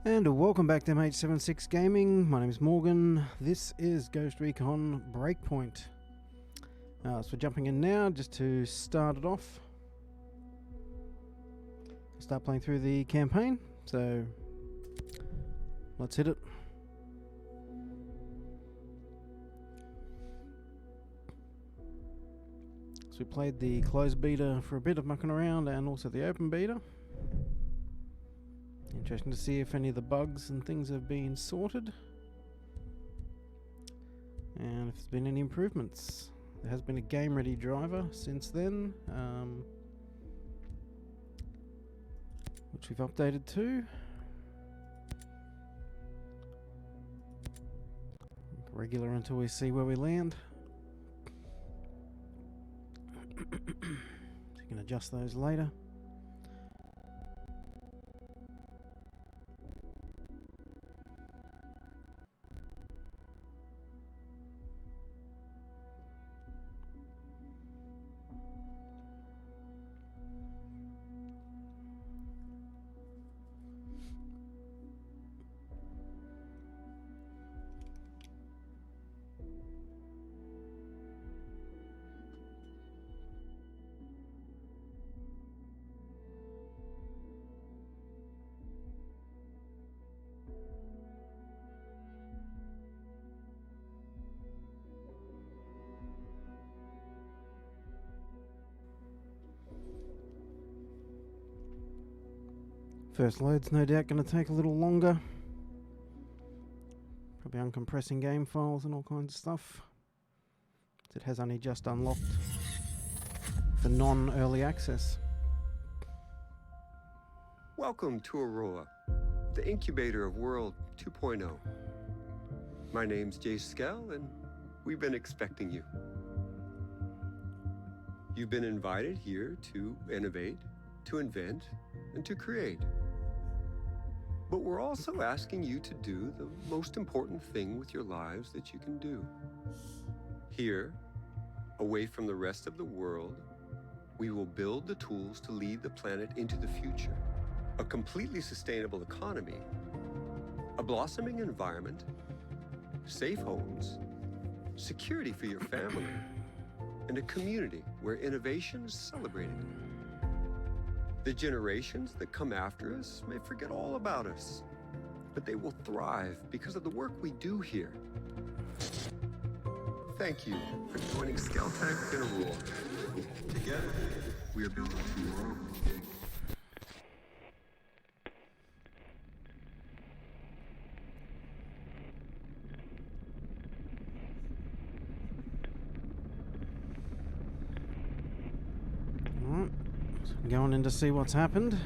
And welcome back to MH76 Gaming. My name is Morgan. This is Ghost Recon Breakpoint. So we're jumping in now just to start it off. Start playing through the campaign. So let's hit it. So we played the closed beta for a bit of mucking around and also the open beta. Interesting to see if any of the bugs and things have been sorted and if there's been any improvements. There has been a game ready driver since then, which we've updated to. Regular until we see where we land. So you can adjust those later. First load's no doubt going to take a little longer. Probably uncompressing game files and all kinds of stuff. It has only just unlocked for non-early access. Welcome to Erewhon, the incubator of World 2.0. My name's Jay Skell, and we've been expecting you. You've been invited here to innovate, to invent, and to create. But we're also asking you to do the most important thing with your lives that you can do. Here, away from the rest of the world, we will build the tools to lead the planet into the future. A completely sustainable economy, a blossoming environment, safe homes, security for your family, and a community where innovation is celebrated. The generations that come after us may forget all about us, but they will thrive because of the work we do here. Thank you for joining Skeltech in Erewhon. Together, we are building tomorrow. Going in to see what's happened.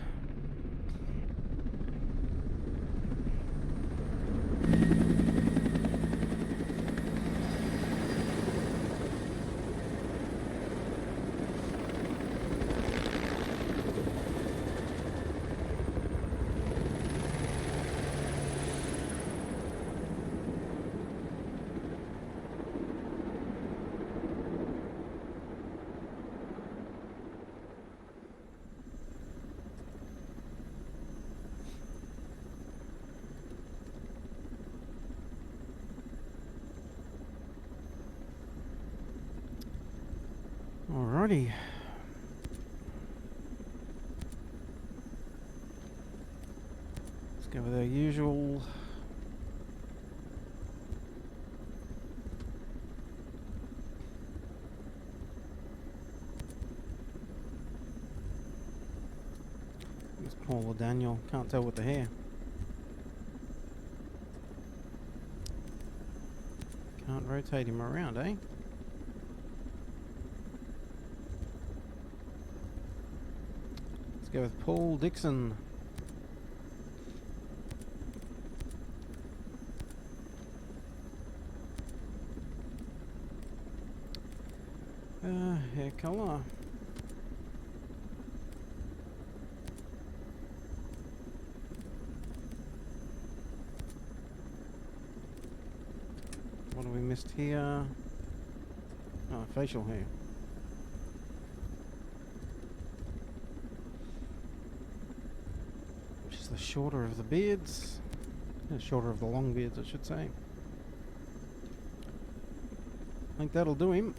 Alrighty. Let's go with our usual it's Paul or Daniel, can't tell with the hair. Can't rotate him around, eh? Go with Paul Dixon. Hair color. What have we missed here? Oh, facial hair. The shorter of the beards. Shorter of the long beards, I should say. I think that'll do him.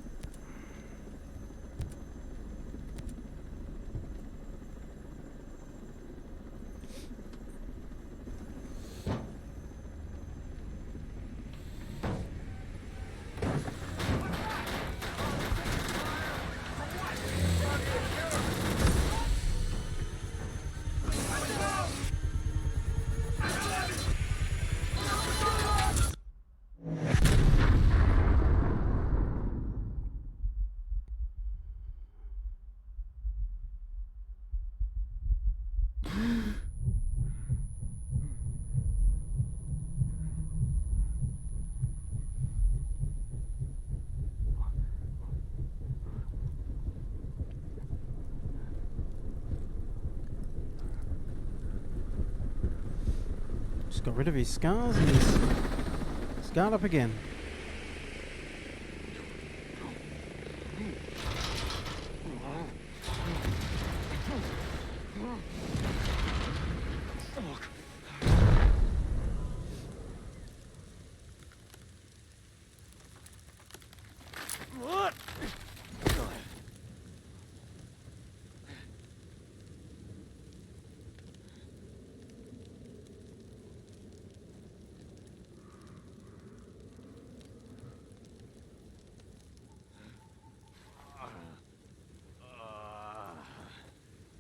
Just got rid of his scars and he's scarred up again.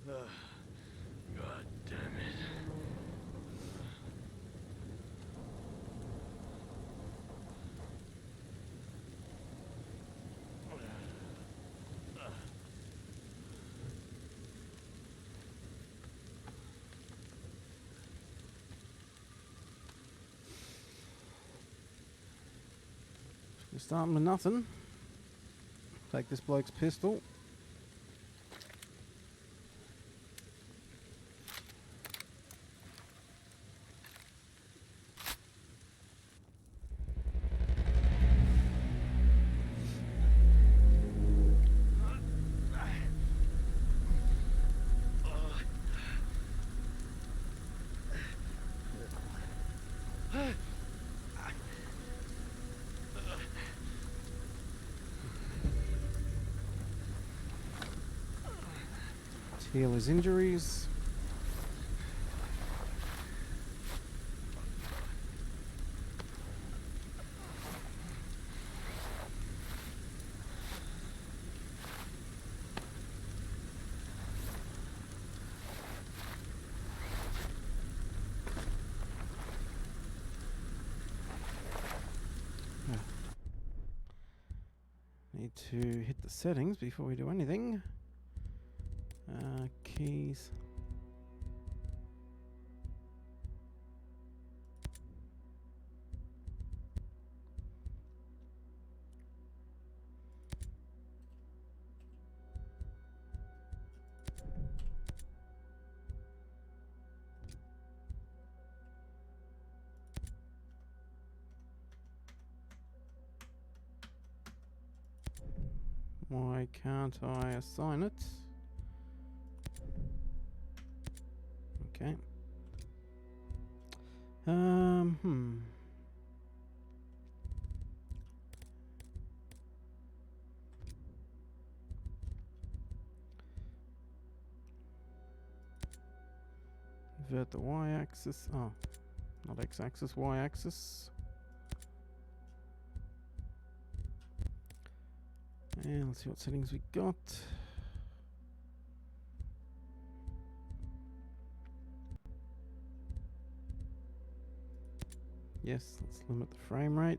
God damn it. We're starting with nothing. Take this bloke's pistol. Heal his injuries. Need to hit the settings before we do anything. Keys. Why can't I assign it? Okay. Invert the y-axis. Oh, not x-axis, y-axis. And let's see what settings we got. Yes, let's limit the frame rate.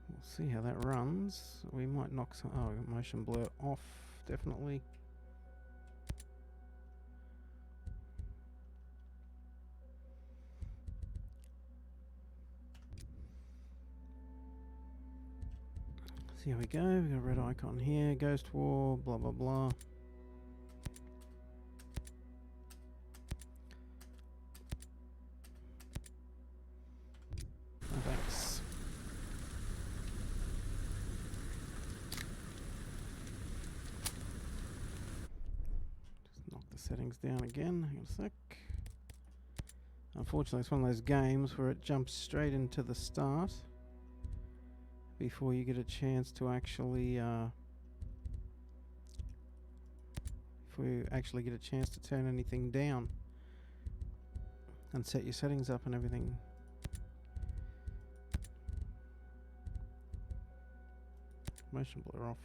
We'll see how that runs. We might knock some. Oh, we got motion blur off, definitely. Here we go, we've got a red icon here, Ghost War, blah blah blah. Oh, thanks. settings down again. Hang on a sec. Unfortunately, it's one of those games where it jumps straight into the start before you get a chance to actually turn anything down and set your settings up and everything. Motion blur off.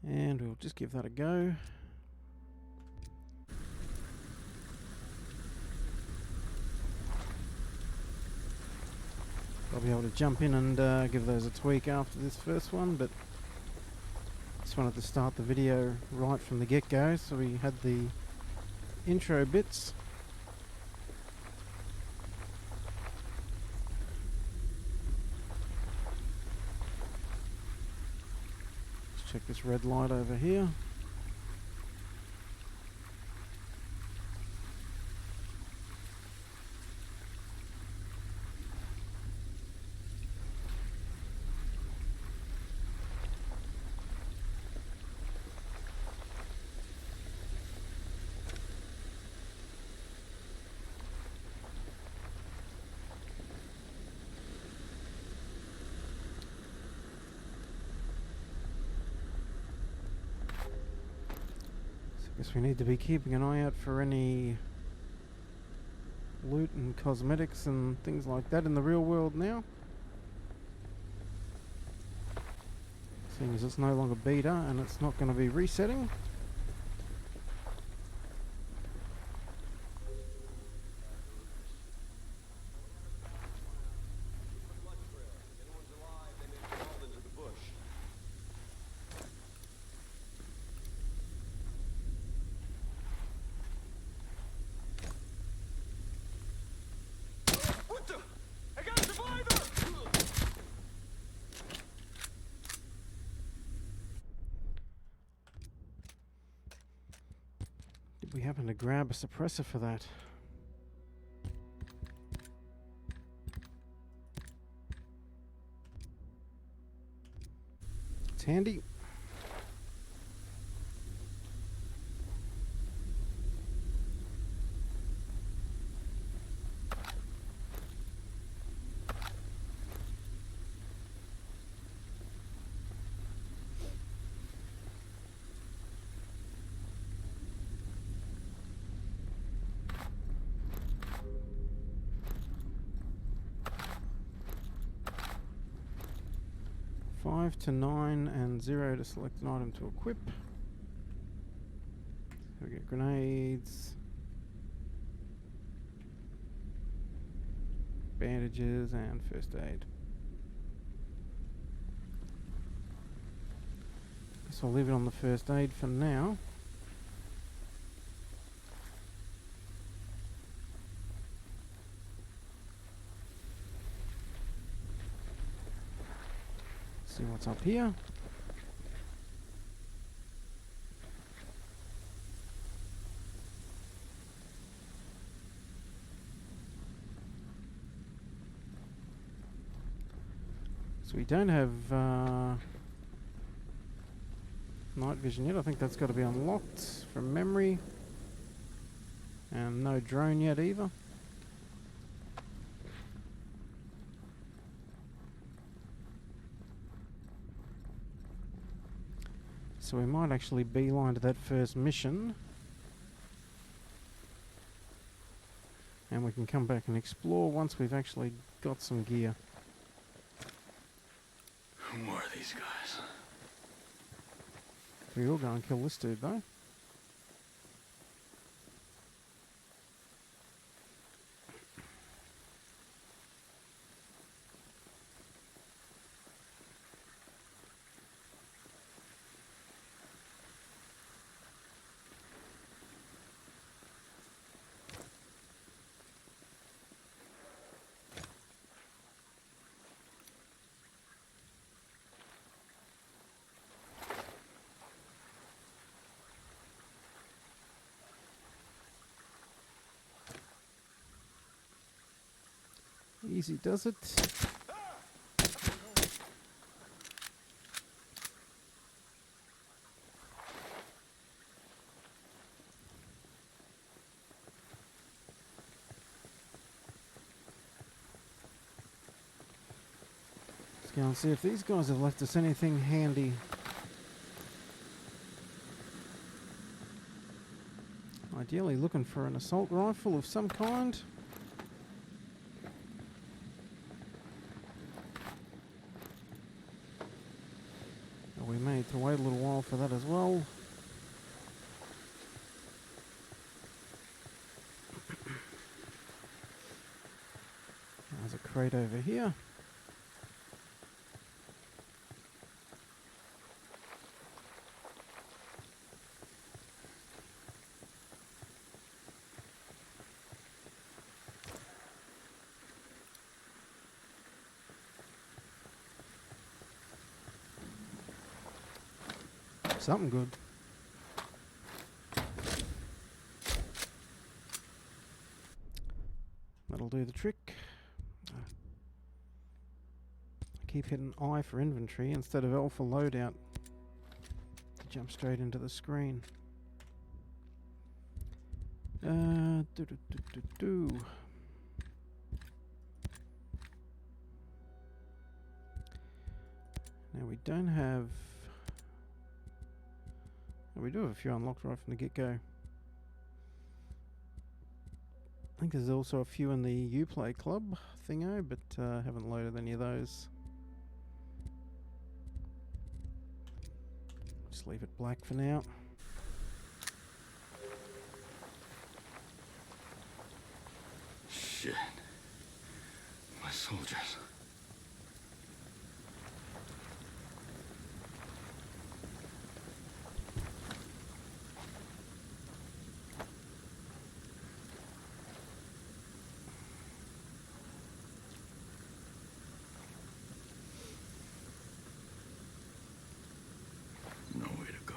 And we'll just give that a go. I'll be able to jump in and give those a tweak after this first one, but just wanted to start the video right from the get-go, so we had the intro bits. Let's check this red light over here. Guess we need to be keeping an eye out for any loot and cosmetics and things like that in the real world now. Seeing as it's no longer beta and it's not going to be resetting. We happen to grab a suppressor for that. It's handy. Five to 9 and 0 to select an item to equip. So we get grenades, bandages, and first aid. Guess I'll leave it on the first aid for now. See what's up here. So we don't have night vision yet. I think that's got to be unlocked from memory. And no drone yet either. So we might actually beeline to that first mission. And we can come back and explore once we've actually got some gear. Who are these guys? We will go and kill this dude though. Easy does it. Go and see if these guys have left us anything handy. Ideally looking for an assault rifle of some kind. But we may need to wait a little while for that as well. There's a crate over here. Something good. That'll do the trick. I keep hitting I for inventory instead of L for loadout to jump straight into the screen. Now we don't have... We do have a few unlocked right from the get-go. I think there's also a few in the Uplay Club thingo, but haven't loaded any of those. Just leave it black for now. Shit. My soldiers. Nowhere to go.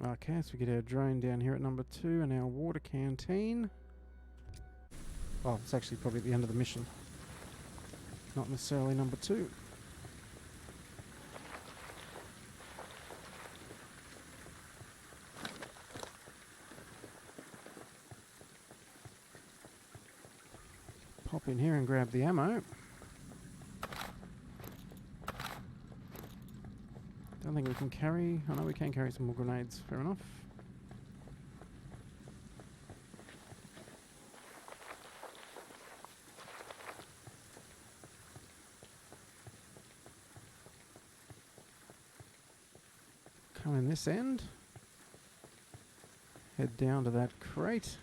Okay, so we get our drone down here at number 2 and our water canteen. Oh, it's actually probably at the end of the mission. Not necessarily number 2. Pop in here and grab the ammo. Don't think we can carry... I know we can carry some more grenades, fair enough. Come in this end. Head down to that crate.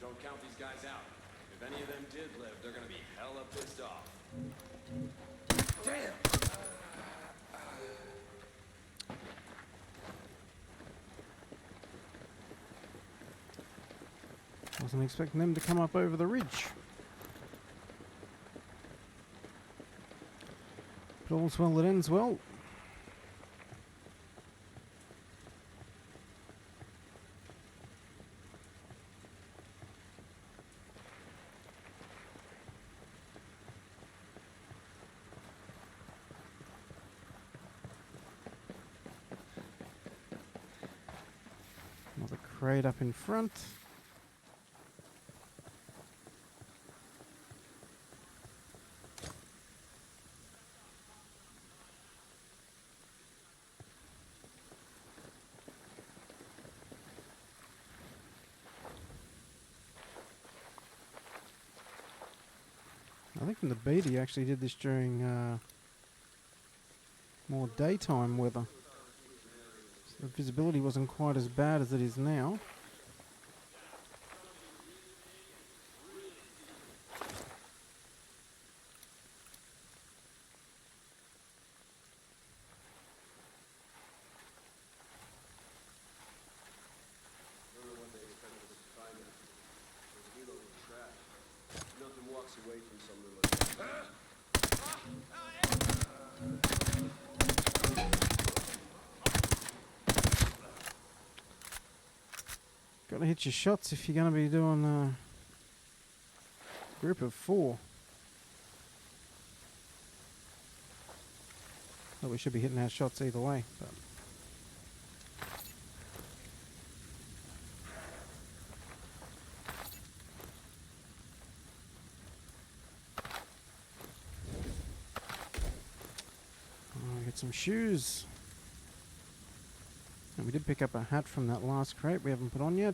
Don't count these guys out. If any of them did live, they're gonna be hella pissed off. Damn! Wasn't expecting them to come up over the ridge. But all's well that ends well. Another crate up in front. I think from the beta you actually did this during more daytime weather. So the visibility wasn't quite as bad as it is now. Nothing walks away from something like that. Gotta hit your shots if you're gonna be doing a group of 4. Well, we should be hitting our shots either way, but get some shoes. And we did pick up a hat from that last crate we haven't put on yet.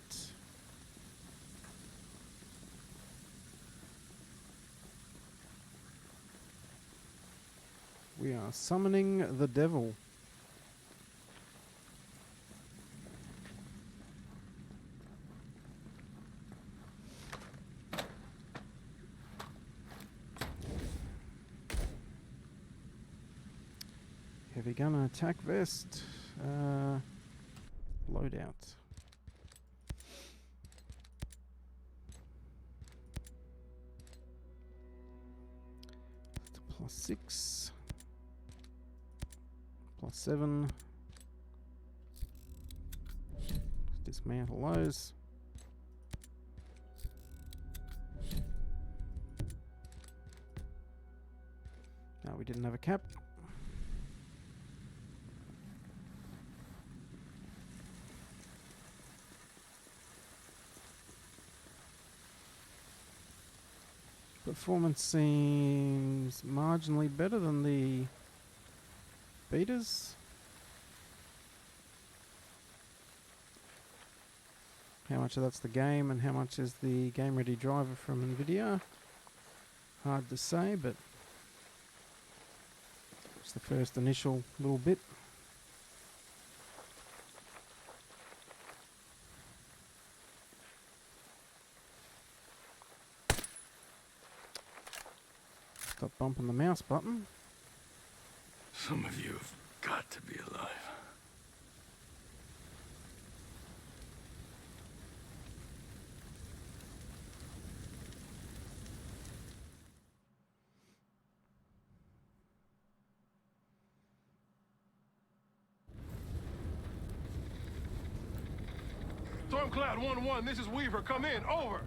We are summoning the devil. Heavy gunner attack vest. Loadout. +6. +7. Dismantle those. No, we didn't have a cap. Performance seems marginally better than the betas. How much of that's the game and how much is the game ready driver from Nvidia? Hard to say, but it's the first initial little bit. Stop bumping the mouse button. Some of you have got to be alive. Stormcloud 1-1, this is Weaver. Come in. Over.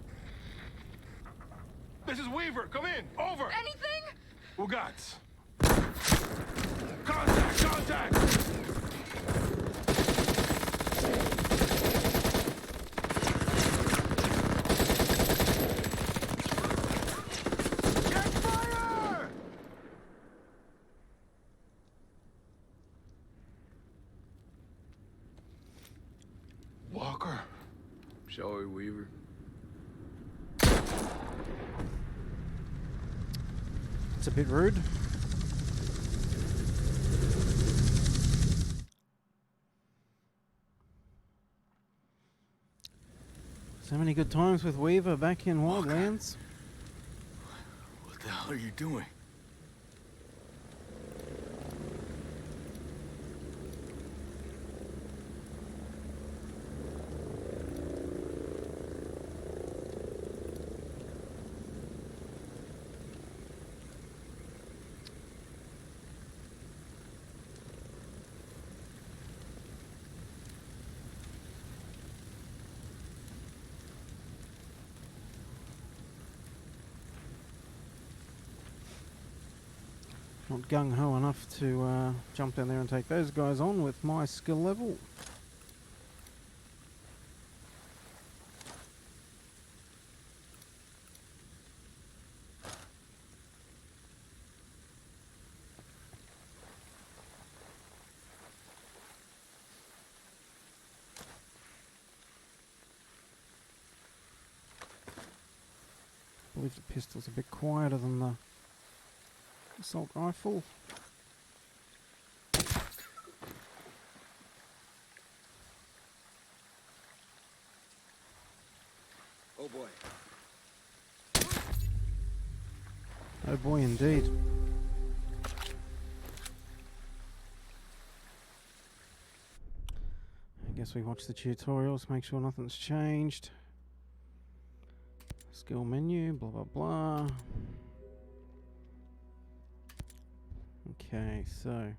This is Weaver. Come in. Over. Anything? Ugats. Contact! Contact! Get fire! Walker. Sorry, Weaver. It's a bit rude. So many good times with Weaver back in Wildlands. What the hell are you doing? Not gung-ho enough to jump down there and take those guys on with my skill level. I believe the pistol's a bit quieter than the Assault rifle. Oh boy. Oh boy, indeed. I guess we watch the tutorials, make sure nothing's changed. Skill menu, blah blah blah. Okay, so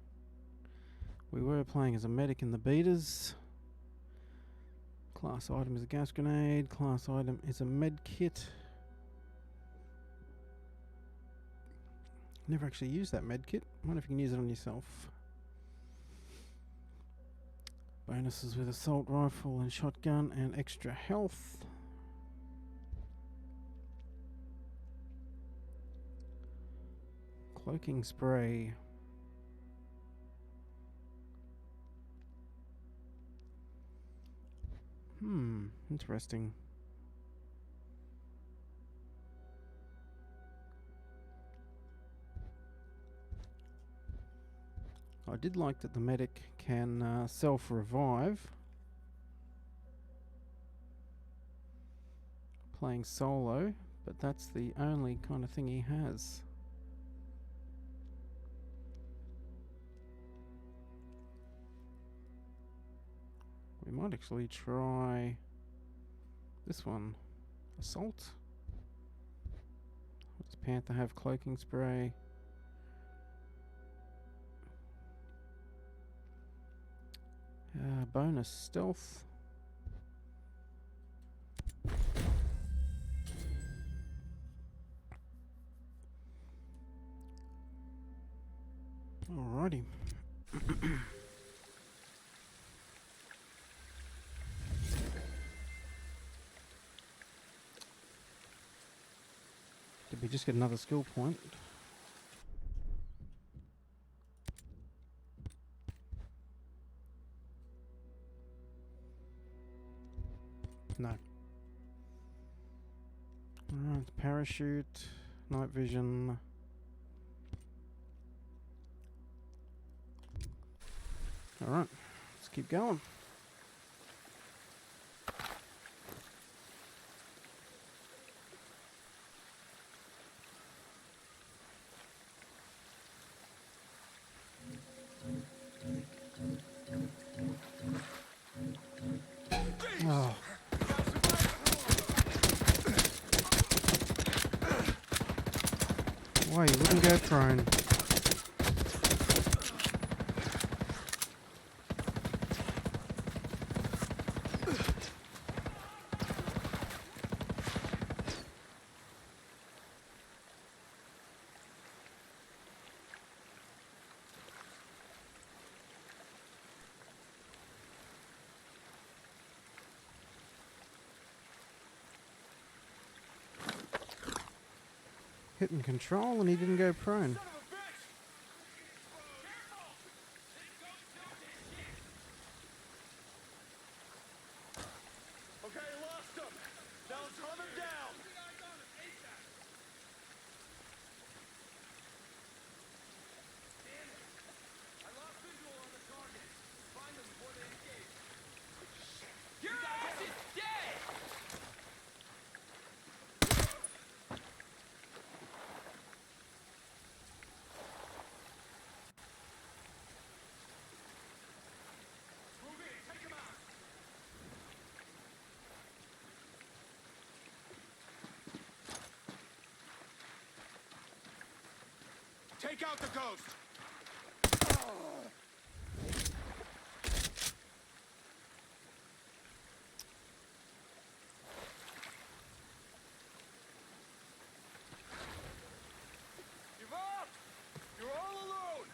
we were playing as a medic in the betas. Class item is a gas grenade. Class item is a med kit. Never actually used that med kit. Wonder if you can use it on yourself. Bonuses with assault rifle and shotgun and extra health. Cloaking spray. Interesting. I did like that the medic can self-revive. Playing solo, but that's the only kind of thing he has. We might actually try this one. Assault. Does Panther have cloaking spray? Bonus stealth. Alrighty. Did we just get another skill point? No. Alright, parachute, night vision. Alright, let's keep going. Oh. Why you wouldn't go prone? Hit and control and he didn't go prone. Okay, lost him. Now let's hunt him down. I lost visual on the target. Find them before they escape. Your ass is dead! Move in, take him out. Take out the ghost. Give up! You're all alone!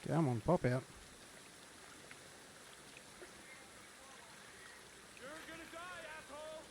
Come on, pop out. You're gonna die, asshole!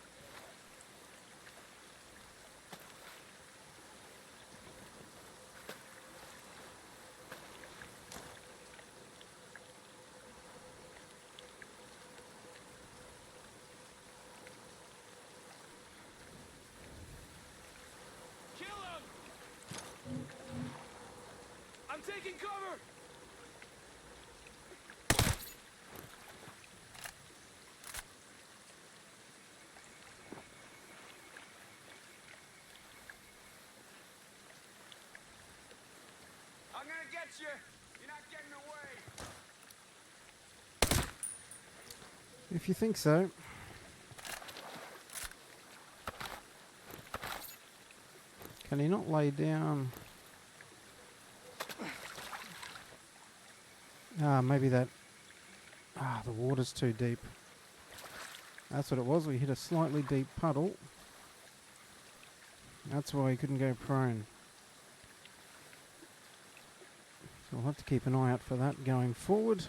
get you. You're not getting away. If you think so. Can he not lay down? Maybe that... the water's too deep. That's what it was. We hit a slightly deep puddle. That's why he couldn't go prone. So we'll have to keep an eye out for that going forward.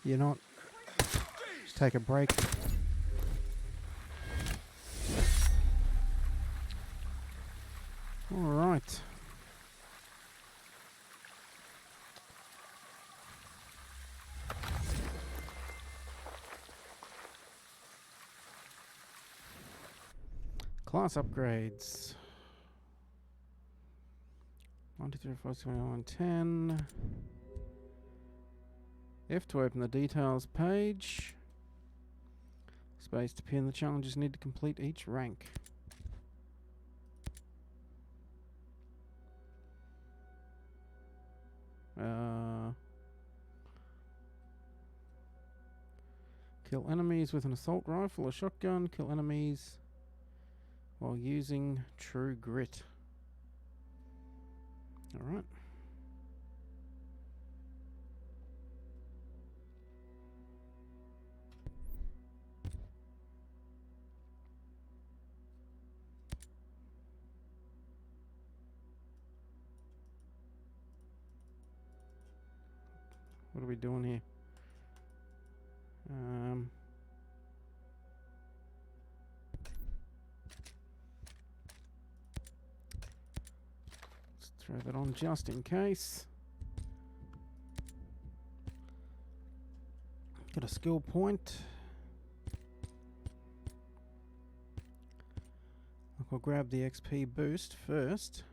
You're not. Just take a break. All right. Class upgrades. 1, 2, 3, 4, 5, 6, 7, 8, 9, 10. F to open the details page. Space to pin the challenges need to complete each rank. Kill enemies with an assault rifle or shotgun. Kill enemies while using True Grit. Alright. What are we doing here? Let's throw that on just in case. Got a skill point. I'll grab the XP boost first,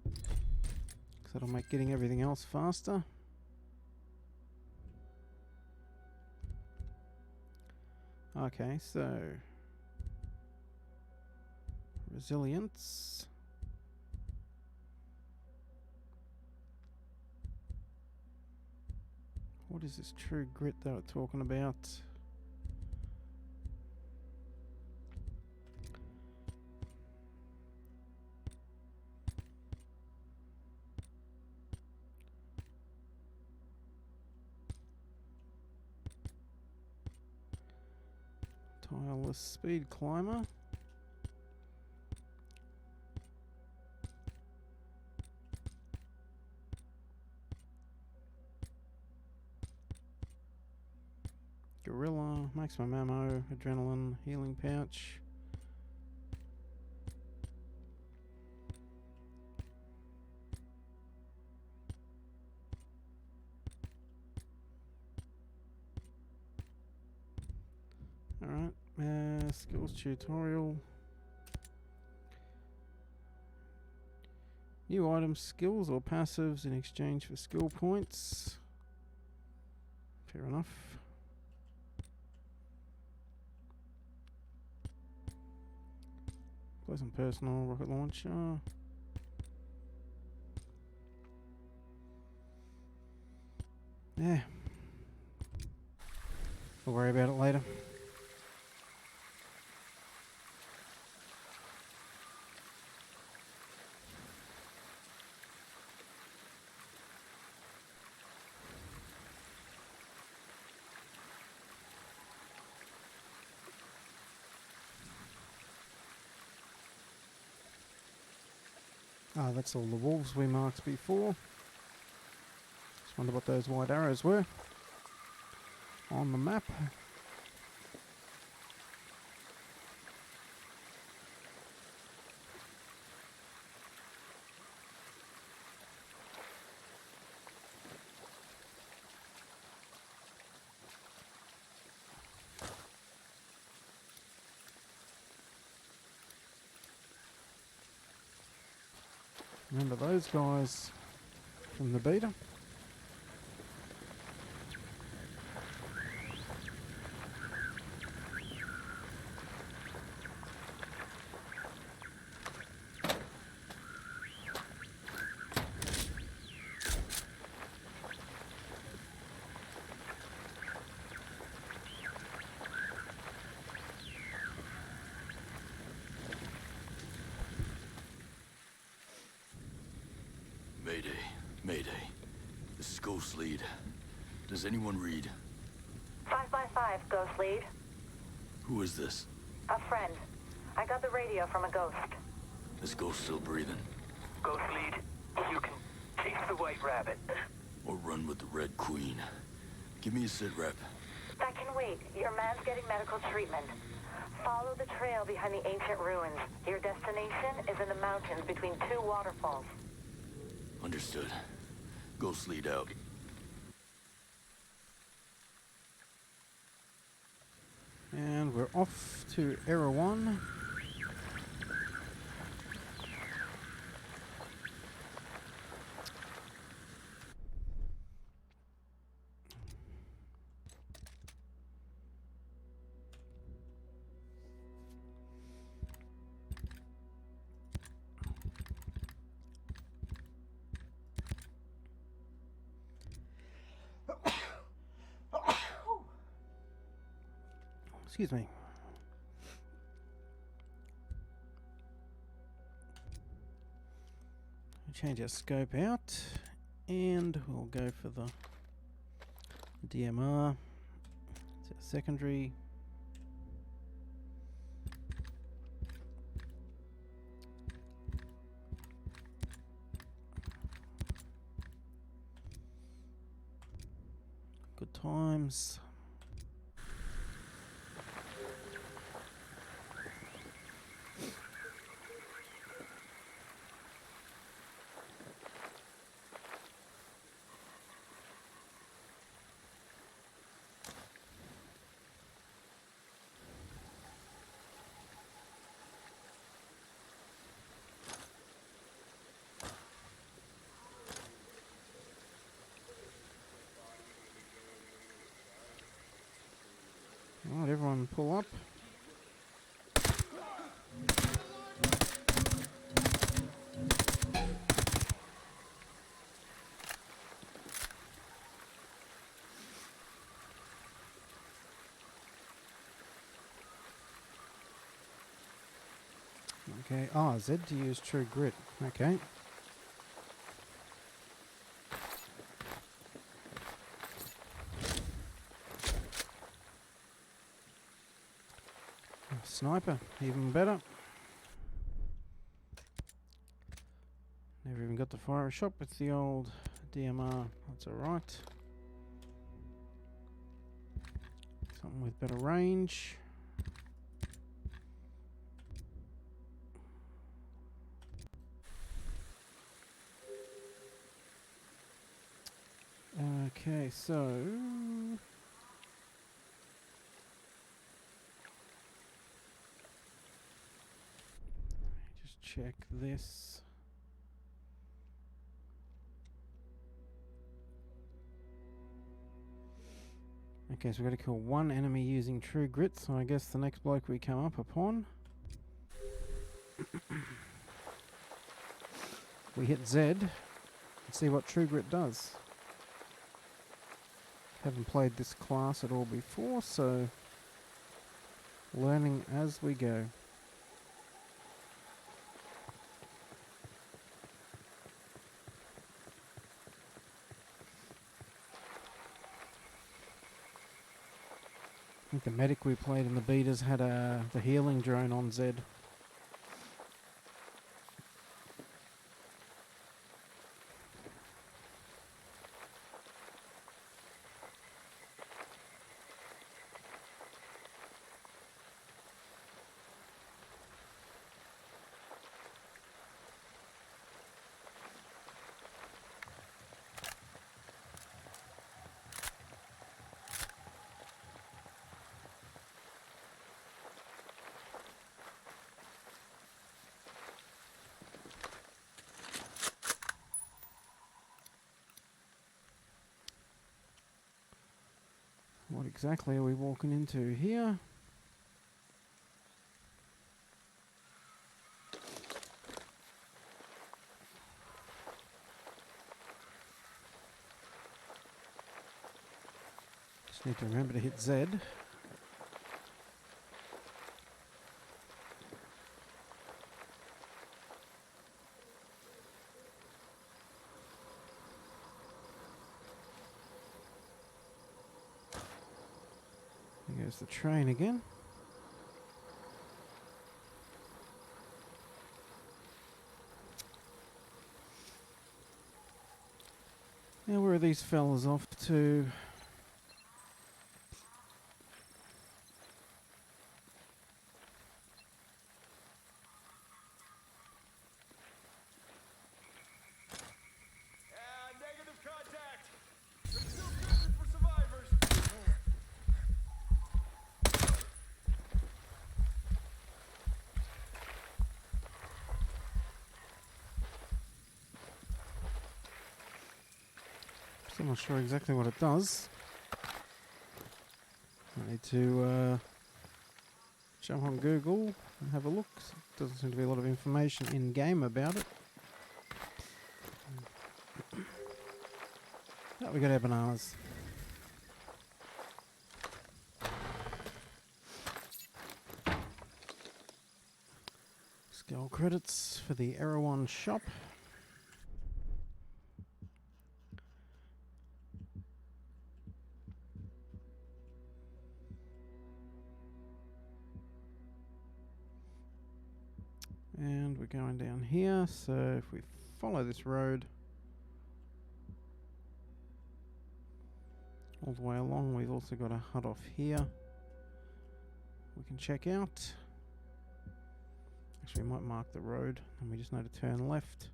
because that'll make getting everything else faster. Okay, so resilience. What is this True Grit they were talking about? Tireless speed climber. Gorilla, maximum ammo, adrenaline, healing pouch. Alright, skills tutorial. New items, skills or passives in exchange for skill points. Fair enough. Pleasant personal rocket launcher. Yeah. We'll worry about it later. Ah, that's all the wolves we marked before. Just wonder what those white arrows were on the map. Remember those guys from the beta? Mayday. Mayday. This is Ghost Lead. Does anyone read? 5x5, Ghost Lead. Who is this? A friend. I got the radio from a ghost. This ghost still breathing? Ghost Lead, you can chase the White Rabbit. Or run with the Red Queen? Give me a sit rep. That can wait. Your man's getting medical treatment. Follow the trail behind the ancient ruins. Your destination is in the mountains between two waterfalls. Understood. Ghost Lead out. And we're off to Erewhon. Excuse me. Change our scope out, and we'll go for the DMR. It's our secondary. Good times. Alright, everyone pull up. Okay, Z to use True Grit. Okay. Sniper, even better. Never even got to fire a shot with the old DMR. That's alright. Something with better range. Okay, so just check this. Okay, so we've got to kill one enemy using True Grit, so I guess the next bloke we come up upon. We hit Z and see what True Grit does. Haven't played this class at all before, so learning as we go. I think the medic we played in the betas had the healing drone on Z. What exactly are we walking into here? Just need to remember to hit Z. There goes the train again. Now where are these fellas off to? Negative contact. They're still searching for survivors. Still not sure exactly what it does. I need to jump on Google and have a look. Doesn't seem to be a lot of information in game about it. Oh, we got our bananas. Skill credits for the Erewhon shop. And we're going down here, so if we follow this road all the way along, we've also got a hut off here we can check out. Actually, we might mark the road and we just need to turn left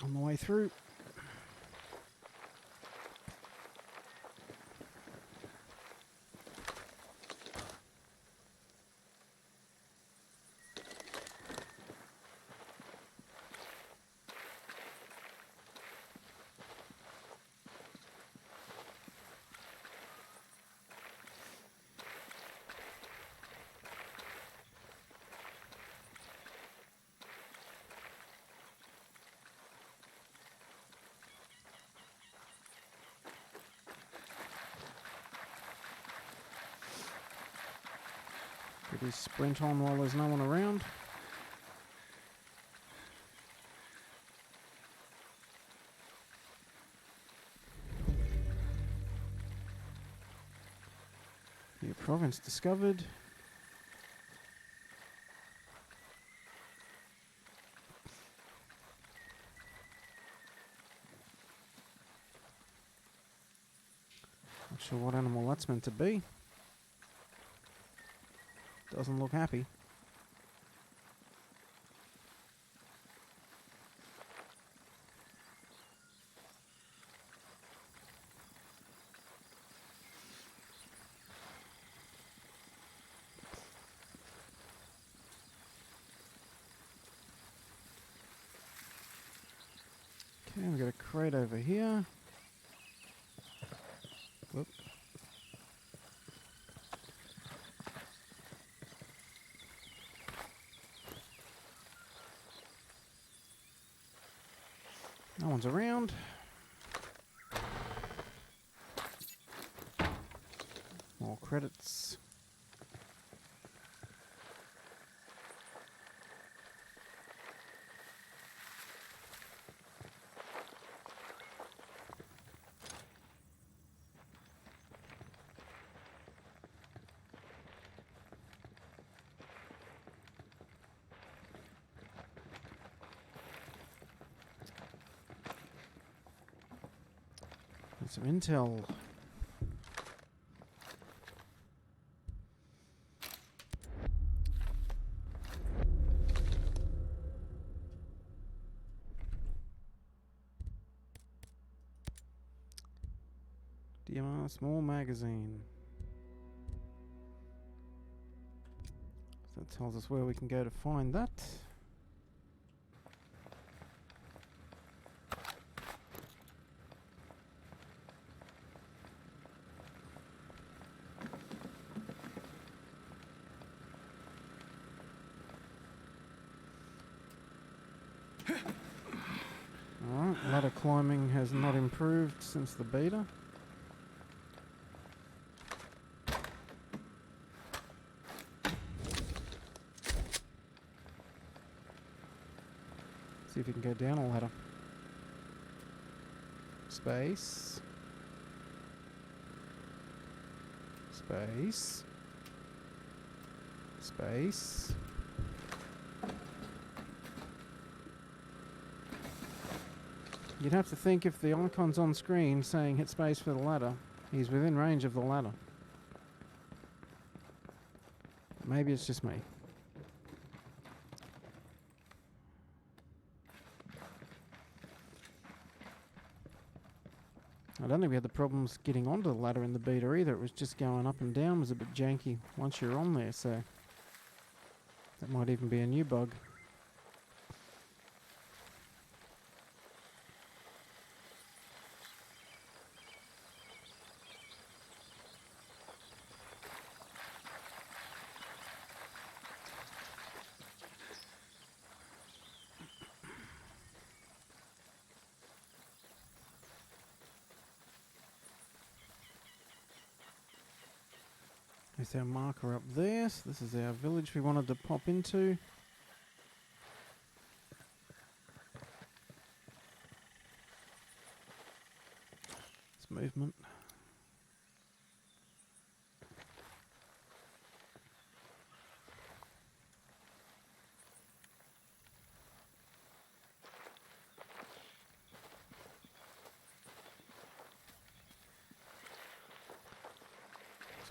on the way through. Could we sprint on while there's no one around? New province discovered. Not sure what animal that's meant to be. Doesn't look happy. Okay, we've got a crate over here. Whoop. No one's around. More credits. And some intel. DMR small magazine. So that tells us where we can go to find that. Alright, ladder climbing has not improved since the beta. See if you can go down a ladder. Space. Space. Space. You'd have to think if the icon's on screen saying hit space for the ladder, he's within range of the ladder. Maybe it's just me. I don't think we had the problems getting onto the ladder in the beta either. It was just going up and down was a bit janky once you're on there, so that might even be a new bug. There's our marker up there. So this is our village we wanted to pop into. It's movement.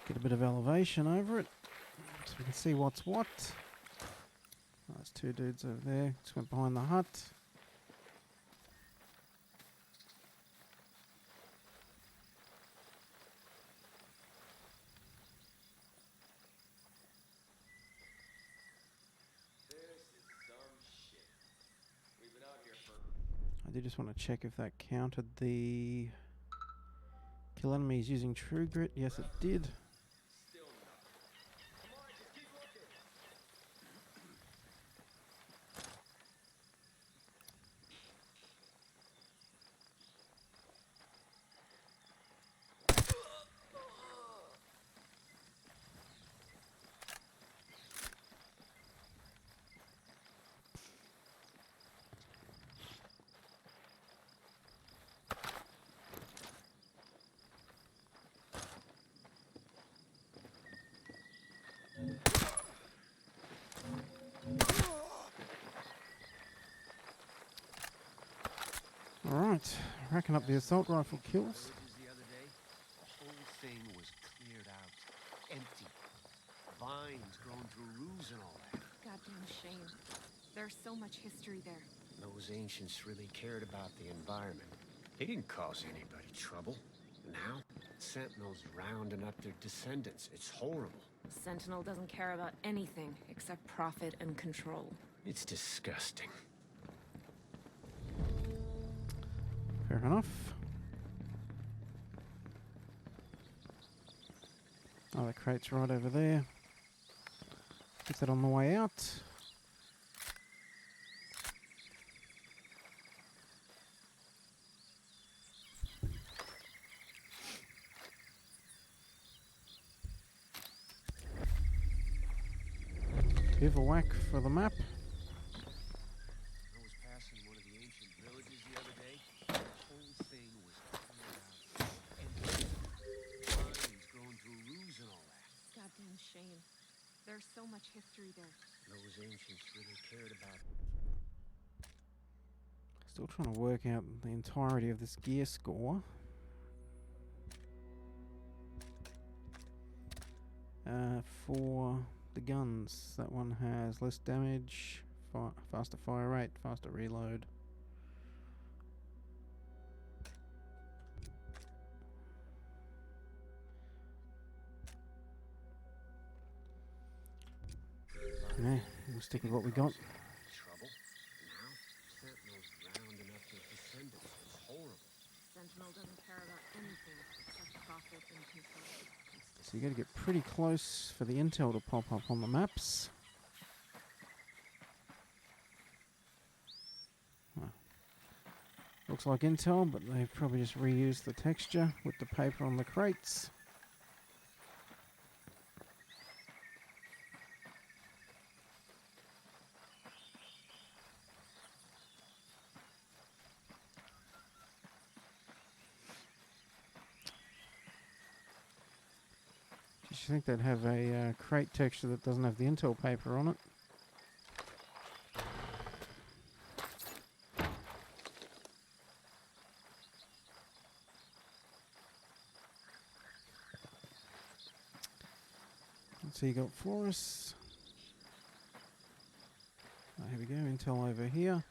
Get a bit of elevation over it so we can see what's what. Oh, there's two dudes over there. Just went behind the hut. This is some shit. We've been out here for... I did just want to check if that counted the kill enemies using True Grit. Yes, it did. Still nothing. Come on, just keep looking. Alright, racking up the assault rifle kills. The other day, the whole thing was cleared out, empty. Vines growing through roofs and all that. Goddamn shame. There's so much history there. Those ancients really cared about the environment. They didn't cause anybody trouble. Now, Sentinels rounding up their descendants. It's horrible. Sentinel doesn't care about anything except profit and control. It's disgusting. Fair enough. Oh, the crate's right over there. Get that on the way out. Bivouac for the map. I was passing one of the ancient villages the other day. The whole thing was cleared out, empty. Vines growing through roofs and all that. Goddamn shame. There's so much history there. Those ancients really cared about... Still trying to work out the entirety of this gear score. For the guns, that one has less damage, faster fire rate, faster reload. Yeah, we'll stick with what we got. Trouble. Now, Sentinels rounding up their descendants. It's horrible. Sentinel doesn't care about anything except profit and control. So you got to get pretty close for the intel to pop up on the maps. Oh. Looks like intel, but they've probably just reused the texture with the paper on the crates. You think they'd have a crate texture that doesn't have the intel paper on it? So you got for us. Oh, here we go, intel over here.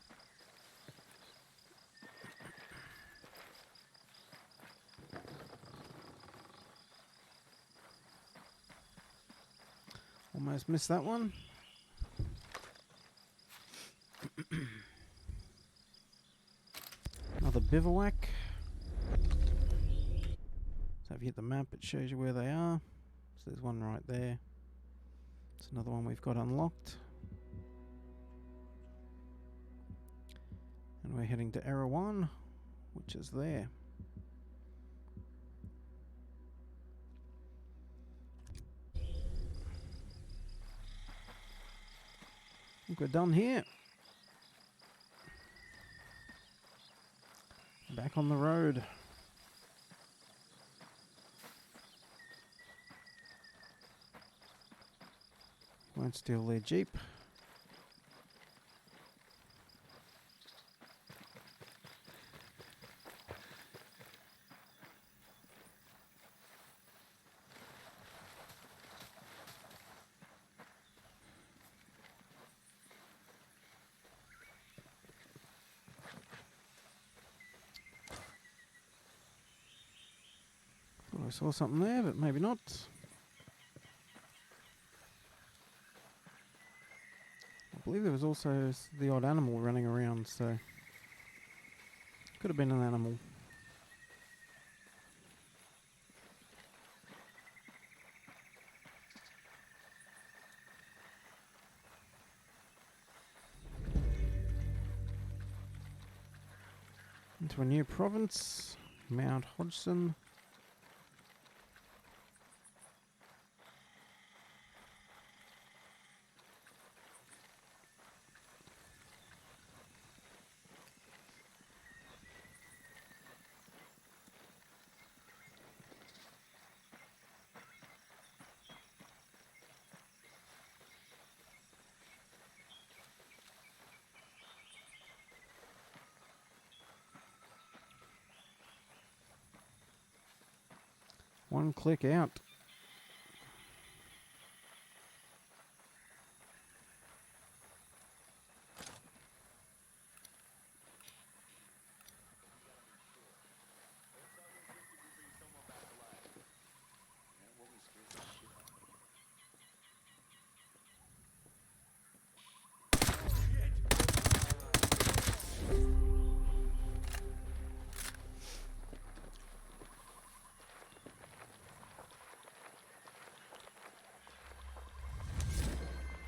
Almost missed that one. Another bivouac. So if you hit the map, it shows you where they are. So there's one right there. It's another one we've got unlocked. And we're heading to Erewhon, which is there. I think we're done here. Back on the road. Won't steal their Jeep. Thought I saw something there, but maybe not. I believe there was also the odd animal running around, so could have been an animal. Into a new province, Mount Hodgson. One click out.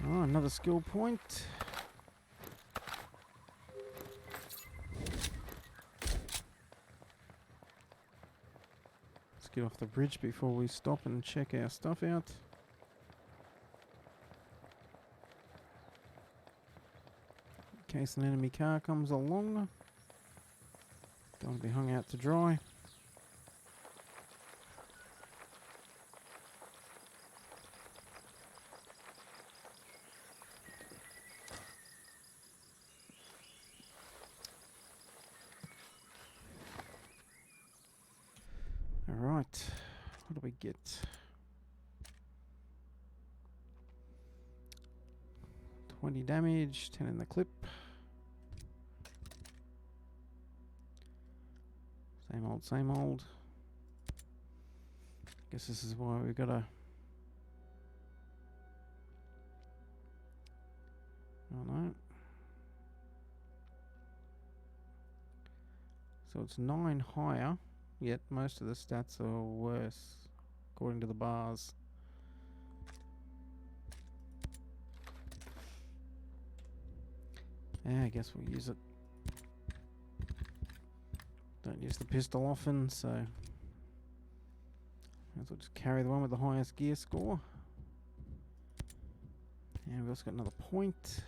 Oh, another skill point. Let's get off the bridge before we stop and check our stuff out. In case an enemy car comes along. Don't want to be hung out to dry. Alright, what do we get? 20 damage, 10 in the clip. Same old, same old. Guess this is why we've got to... Oh no. So it's 9 higher, yet most of the stats are worse, according to the bars. Yeah, I guess we'll use it. Don't use the pistol often, so might as well just carry the one with the highest gear score. And we've also got another point.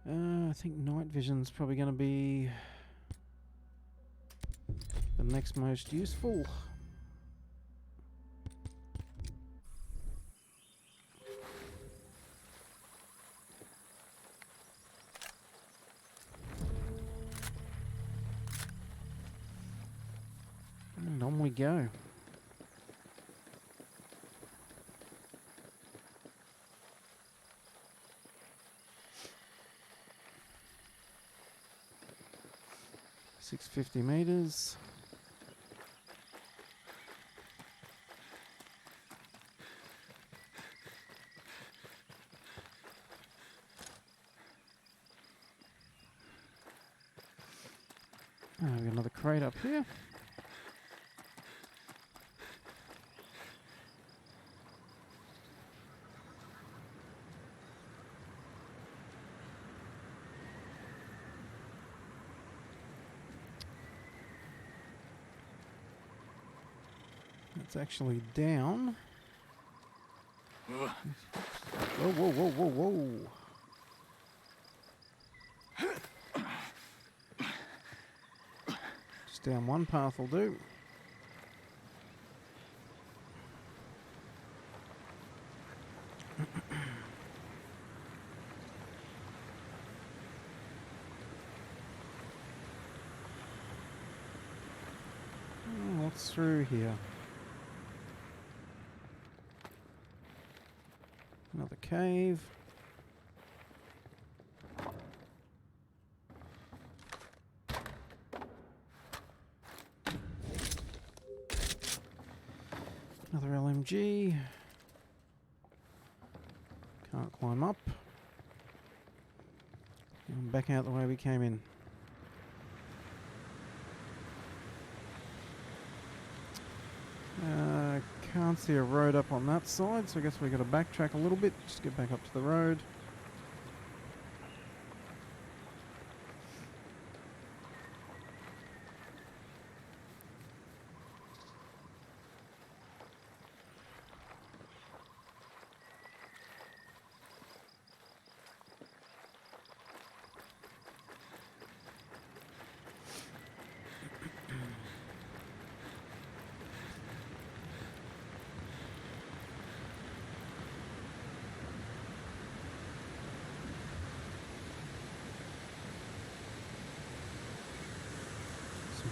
I think night vision's probably going to be the next most useful. And on we go. $650 meters. We've got another crate up here. It's actually down. Whoa, whoa, whoa, whoa, whoa. Just down one path will do. What's through here? Another cave. Another LMG. Can't climb up. And back out the way we came in. Can't see a road up on that side, so I guess we've got to backtrack a little bit, just get back up to the road.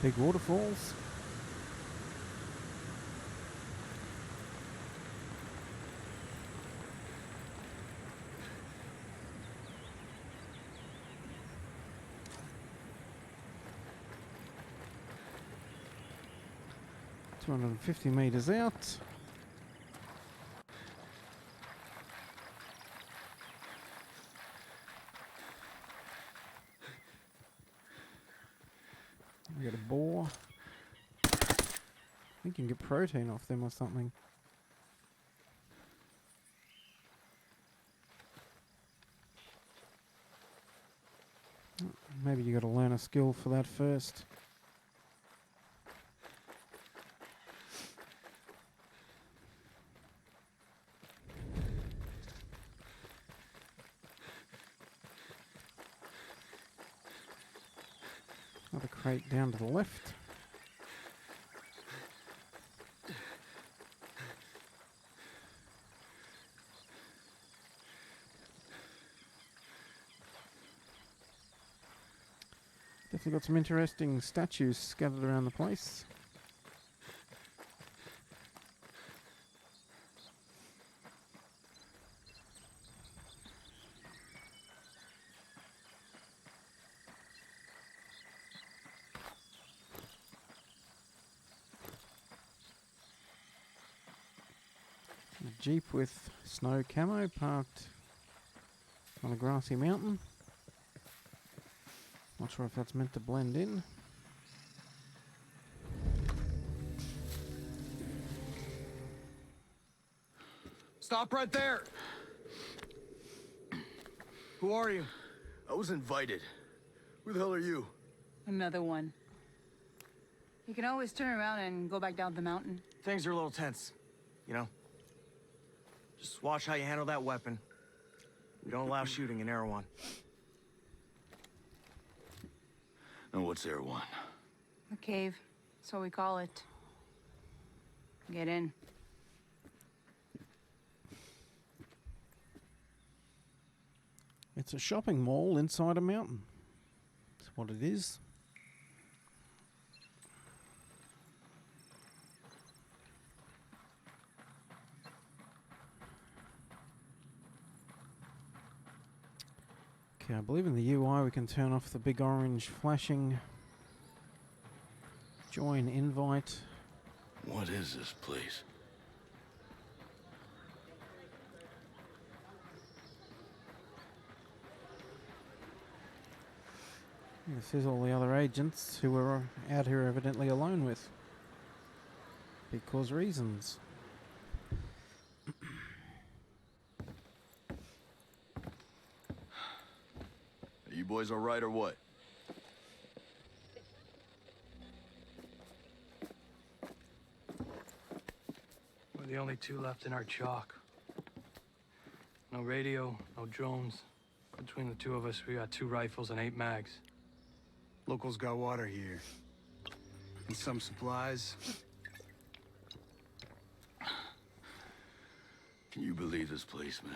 Big waterfalls. $250 meters out. We got a boar. I think you can get protein off them or something. Maybe you got to learn a skill for that first. Another crate down to the left. Definitely got some interesting statues scattered around the place. A Jeep with snow camo parked on a grassy mountain. Not sure if that's meant to blend in. Stop right there! Who are you? I was invited. Who the hell are you? Another one. You can always turn around and go back down the mountain. Things are a little tense, you know? Just watch how you handle that weapon. We don't allow shooting in Erewhon. And what's Erewhon? A cave, so we call it. Get in. It's a shopping mall inside a mountain. That's what it is. Okay, I believe in the UI we can turn off the big orange flashing join invite. What is this place? This is all the other agents who we're out here evidently alone with. Because reasons. Are you boys alright or what? We're the only two left in our chalk. No radio, no drones. Between the two of us, we got 2 rifles and 8 mags. Locals got water here. And some supplies. Can you believe this place, man?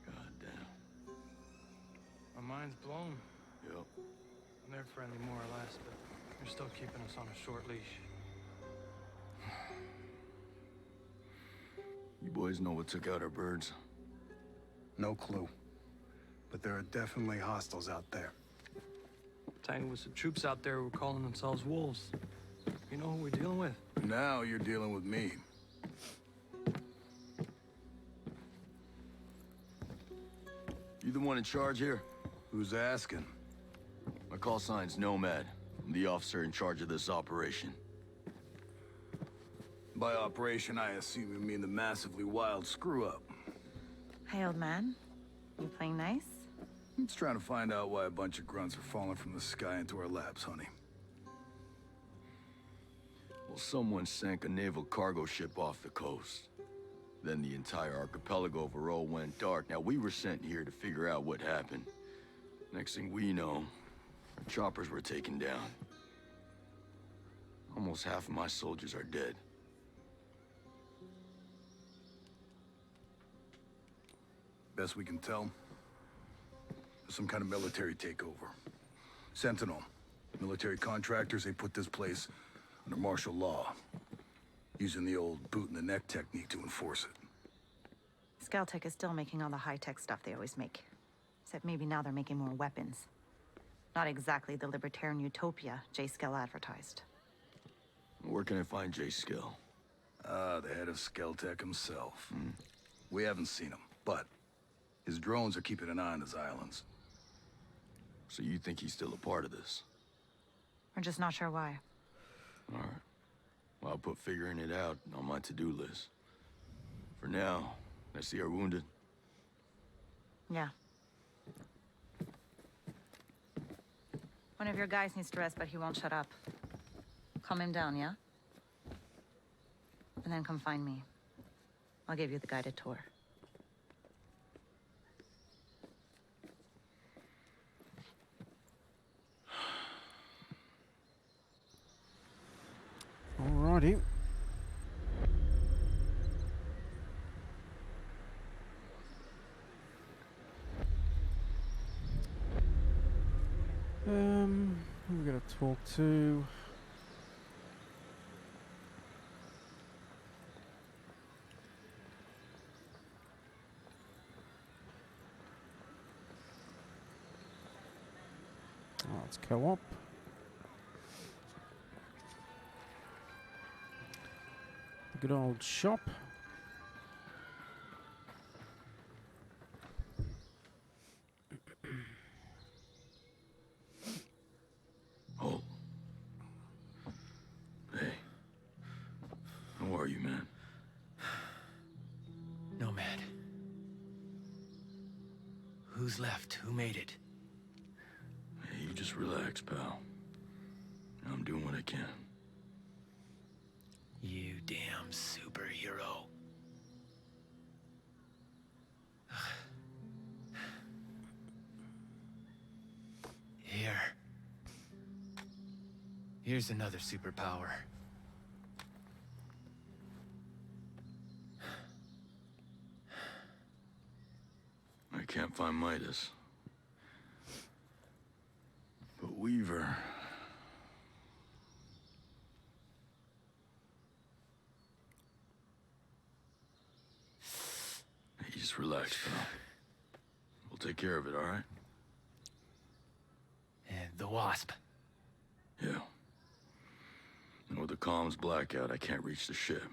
God damn. My mind's blown. Yep. And they're friendly more or less, but they're still keeping us on a short leash. You boys know what took out our birds? No clue. But there are definitely hostiles out there. Tangled with some troops out there who were calling themselves wolves. You know who we're dealing with? Now you're dealing with me. You the one in charge here? Who's asking? My call sign's Nomad. I'm the officer in charge of this operation. By operation, I assume you mean the massively wild screw-up. Hey, old man. You playing nice? I'm just trying to find out why a bunch of grunts are falling from the sky into our laps, honey. Well, someone sank a naval cargo ship off the coast. Then the entire archipelago of Erewhon went dark. Now, we were sent here to figure out what happened. Next thing we know, our choppers were taken down. Almost half of my soldiers are dead. Best we can tell, there's some kind of military takeover. Sentinel, military contractors, they put this place under martial law, using the old boot-in-the-neck technique to enforce it. Skeltech is still making all the high-tech stuff they always make. Except maybe now they're making more weapons. Not exactly the libertarian utopia J. Skell advertised. Where can I find J. Skill? The head of Skeltech himself. We haven't seen him, but his drones are keeping an eye on his islands. So you think he's still a part of this? We're just not sure why. All right. Well, I'll put figuring it out on my to-do list. For now, I see our wounded. Yeah. One of your guys needs to rest, but he won't shut up. Calm him down, yeah? And then come find me. I'll give you the guided tour. Alrighty. We've got to talk to... Oh, it's co-op. The good old shop. Oh. Hey. How are you, man? Nomad. Who's left? Who made it? Hey, you just relax, pal. I'm doing what I can. You damn superhero. Here. Here's another superpower. I can't find Midas. But Weaver... Hey, just relax, pal. We'll take care of it, all right? And the Wasp. Yeah. And with the comms blackout, I can't reach the ship.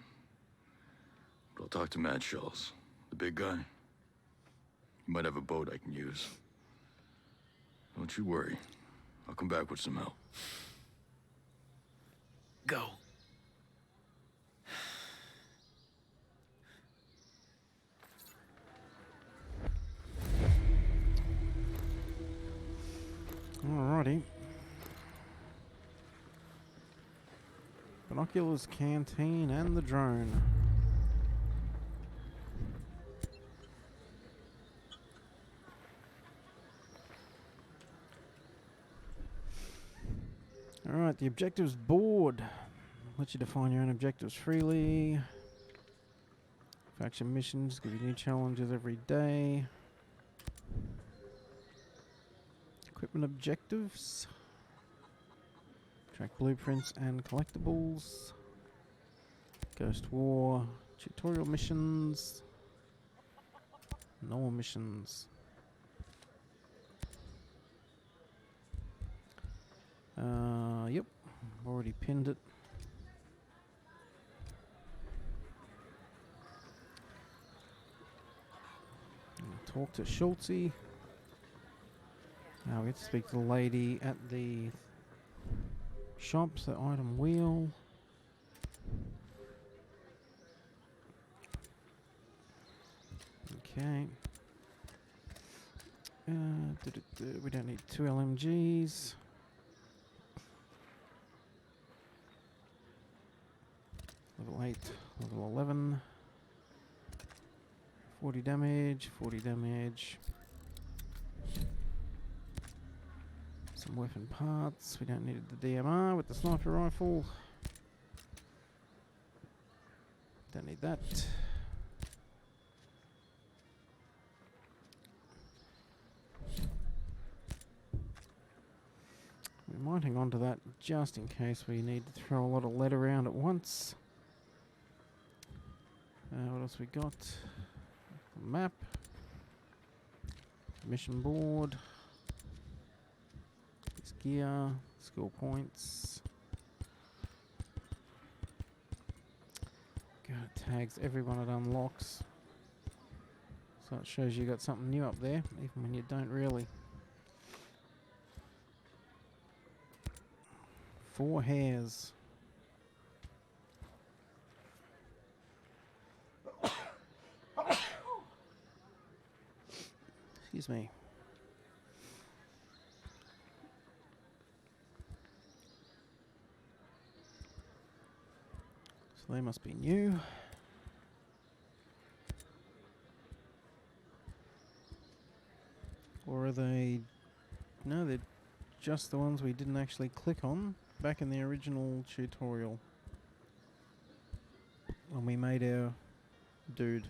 But I'll talk to Mad Shells, the big guy. He might have a boat I can use. Don't you worry. I'll come back with some help. Go. Alrighty. Binoculars, canteen, and the drone. Alright, the objectives board. Let you define your own objectives freely. Faction missions give you new challenges every day. Equipment objectives. Track blueprints and collectibles. Ghost War. Tutorial missions. Normal missions. Yep. Already pinned it. Talk to Schultzy. Now we get to speak to the lady at the shops, the item wheel. Okay. We don't need 2 LMGs. Level 8, level 11. 40 damage, 40 damage. Some weapon parts. We don't need the DMR with the sniper rifle. Don't need that. We might hang on to that just in case we need to throw a lot of lead around at once. What else we got? Map. Mission board. This gear. Skill points. God, it tags everyone it unlocks. So it shows you got something new up there, even when you don't really. 4 hairs. Excuse me. So they must be new. Or are they... No, they're just the ones we didn't actually click on back in the original tutorial when we made our dude.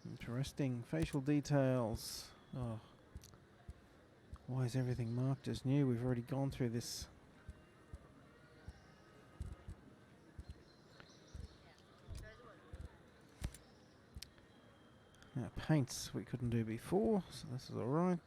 Interesting. Facial details. Oh. Why is everything marked as new? We've already gone through this. Now, paints we couldn't do before, so this is alright.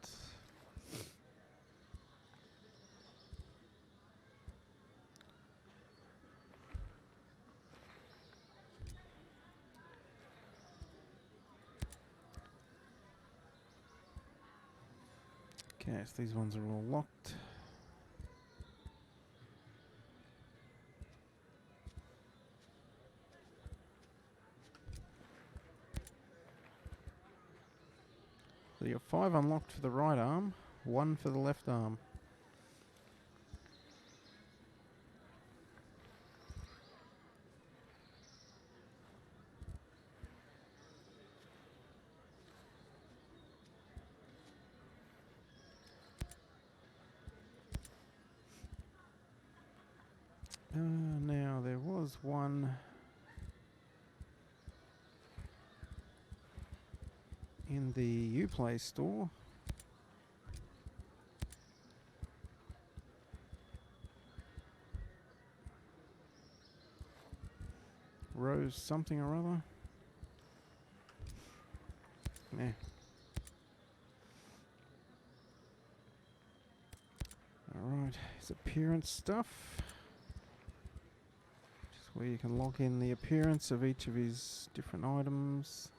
Okay, so these ones are all locked. So you have 5 unlocked for the right arm, 1 for the left arm. Now there was one in the Uplay store. Rose something or other. Nah. Alright, his appearance stuff. Just where you can log in the appearance of each of his different items.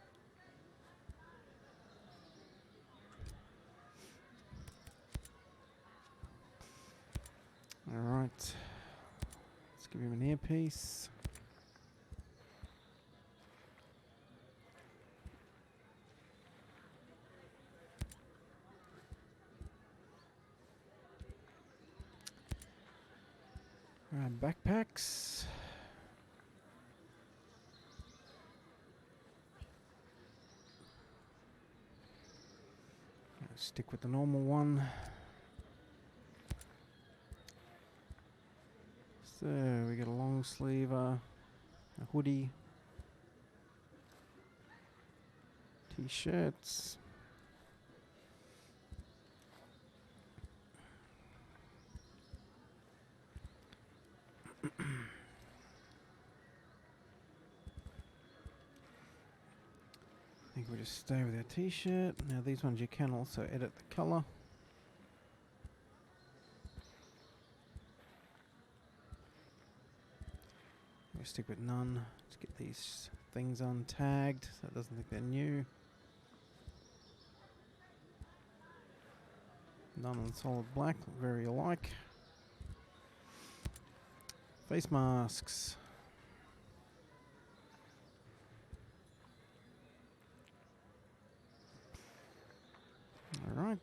Alright. Let's give him an earpiece. Backpacks. Stick with the normal one. So we got a long sleeve, a hoodie, t-shirts. I think we'll just stay with our t-shirt. Now these ones you can also edit the colour. We'll stick with none. Let's get these things untagged so it doesn't think they're new. None on solid black, look very alike. Face masks. Alright.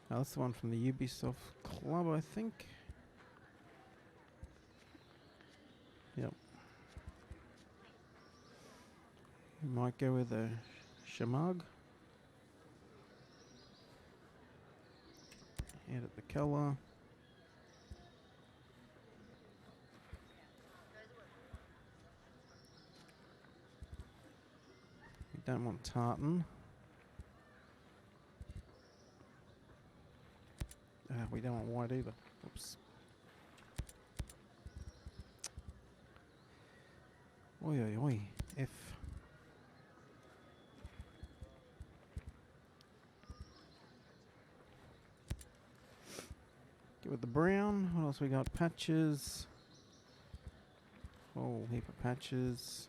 Now that's the one from the Ubisoft Club, I think. Yep. Might go with a Shamag. Edit the colour. We don't want tartan. We don't want white either. Oops. Oi, oi, oi. F. Get with the brown. What else we got? Patches. Whole heap of patches.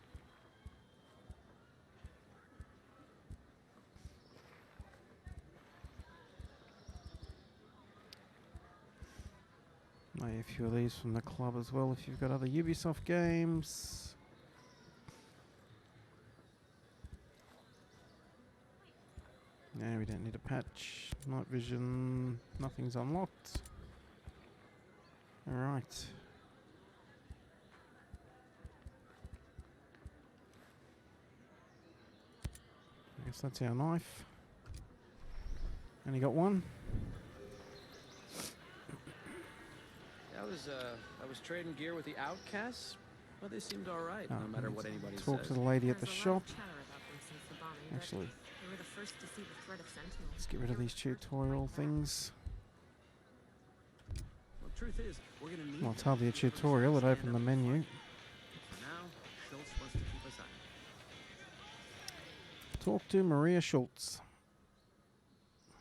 Maybe a few of these from the club as well if you've got other Ubisoft games. No, we don't need a patch. Night vision. Nothing's unlocked. Alright. I guess that's our knife. Only got one. I was trading gear with the outcasts, but they seemed all right, no matter what anybody says. Talk to the lady at the shop. Bombing, Actually, they were the first to see the threat of Sentinels. let's get rid of these tutorial things. Well, truth is, we're gonna need Well, it's hardly a tutorial. It opened the menu. For now, Schultz wants to keep us out. Talk to Maria Schultz.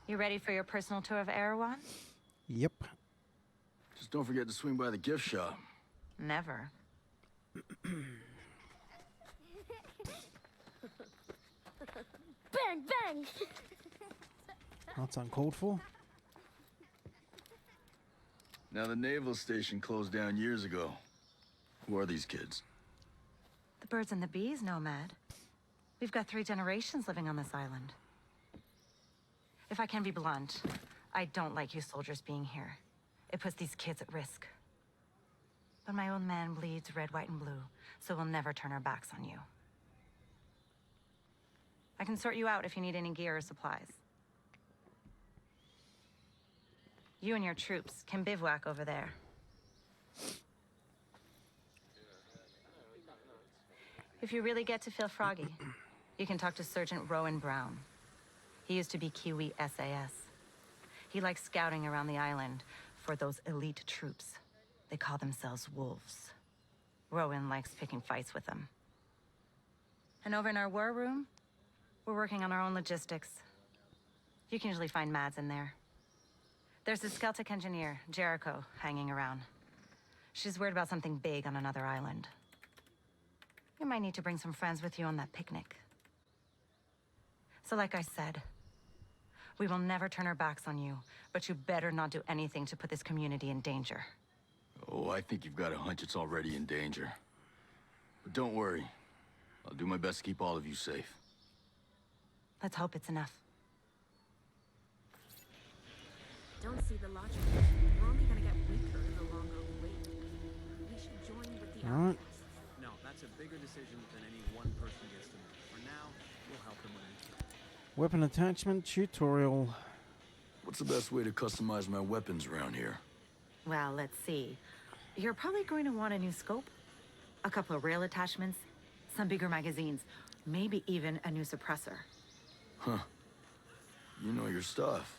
You ready for your personal tour of Erewhon? Yep. Just don't forget to swing by the gift shop. Never. Bang, bang! That's uncalled for. Now, the naval station closed down years ago. Who are these kids? The birds and the bees, Nomad. We've got 3 generations living on this island. If I can be blunt, I don't like you soldiers being here. It puts these kids at risk. But my old man bleeds red, white, and blue, so we'll never turn our backs on you. I can sort you out if you need any gear or supplies. You and your troops can bivouac over there. If you really get to feel froggy, you can talk to Sergeant Rowan Brown. He used to be Kiwi SAS. He likes scouting around the island for those elite troops. They call themselves wolves. Rowan likes picking fights with them. And over in our war room, we're working on our own logistics. You can usually find Mads in there. There's a Celtic engineer, Jericho, hanging around. She's worried about something big on another island. You might need to bring some friends with you on that picnic. So like I said, we will never turn our backs on you, but you better not do anything to put this community in danger. Oh, I think you've got a hunch it's already in danger. But don't worry. I'll do my best to keep all of you safe. Let's hope it's enough. Don't see the logic. We're only gonna get weaker the longer we wait. We should join with the Alright. outcasts. No, that's a bigger decision than any one person gets to make. For now, we'll help them when we can. Weapon attachment tutorial. What's the best way to customize my weapons around here? Well, let's see. You're probably going to want a new scope, a couple of rail attachments, some bigger magazines, maybe even a new suppressor. Huh. You know your stuff.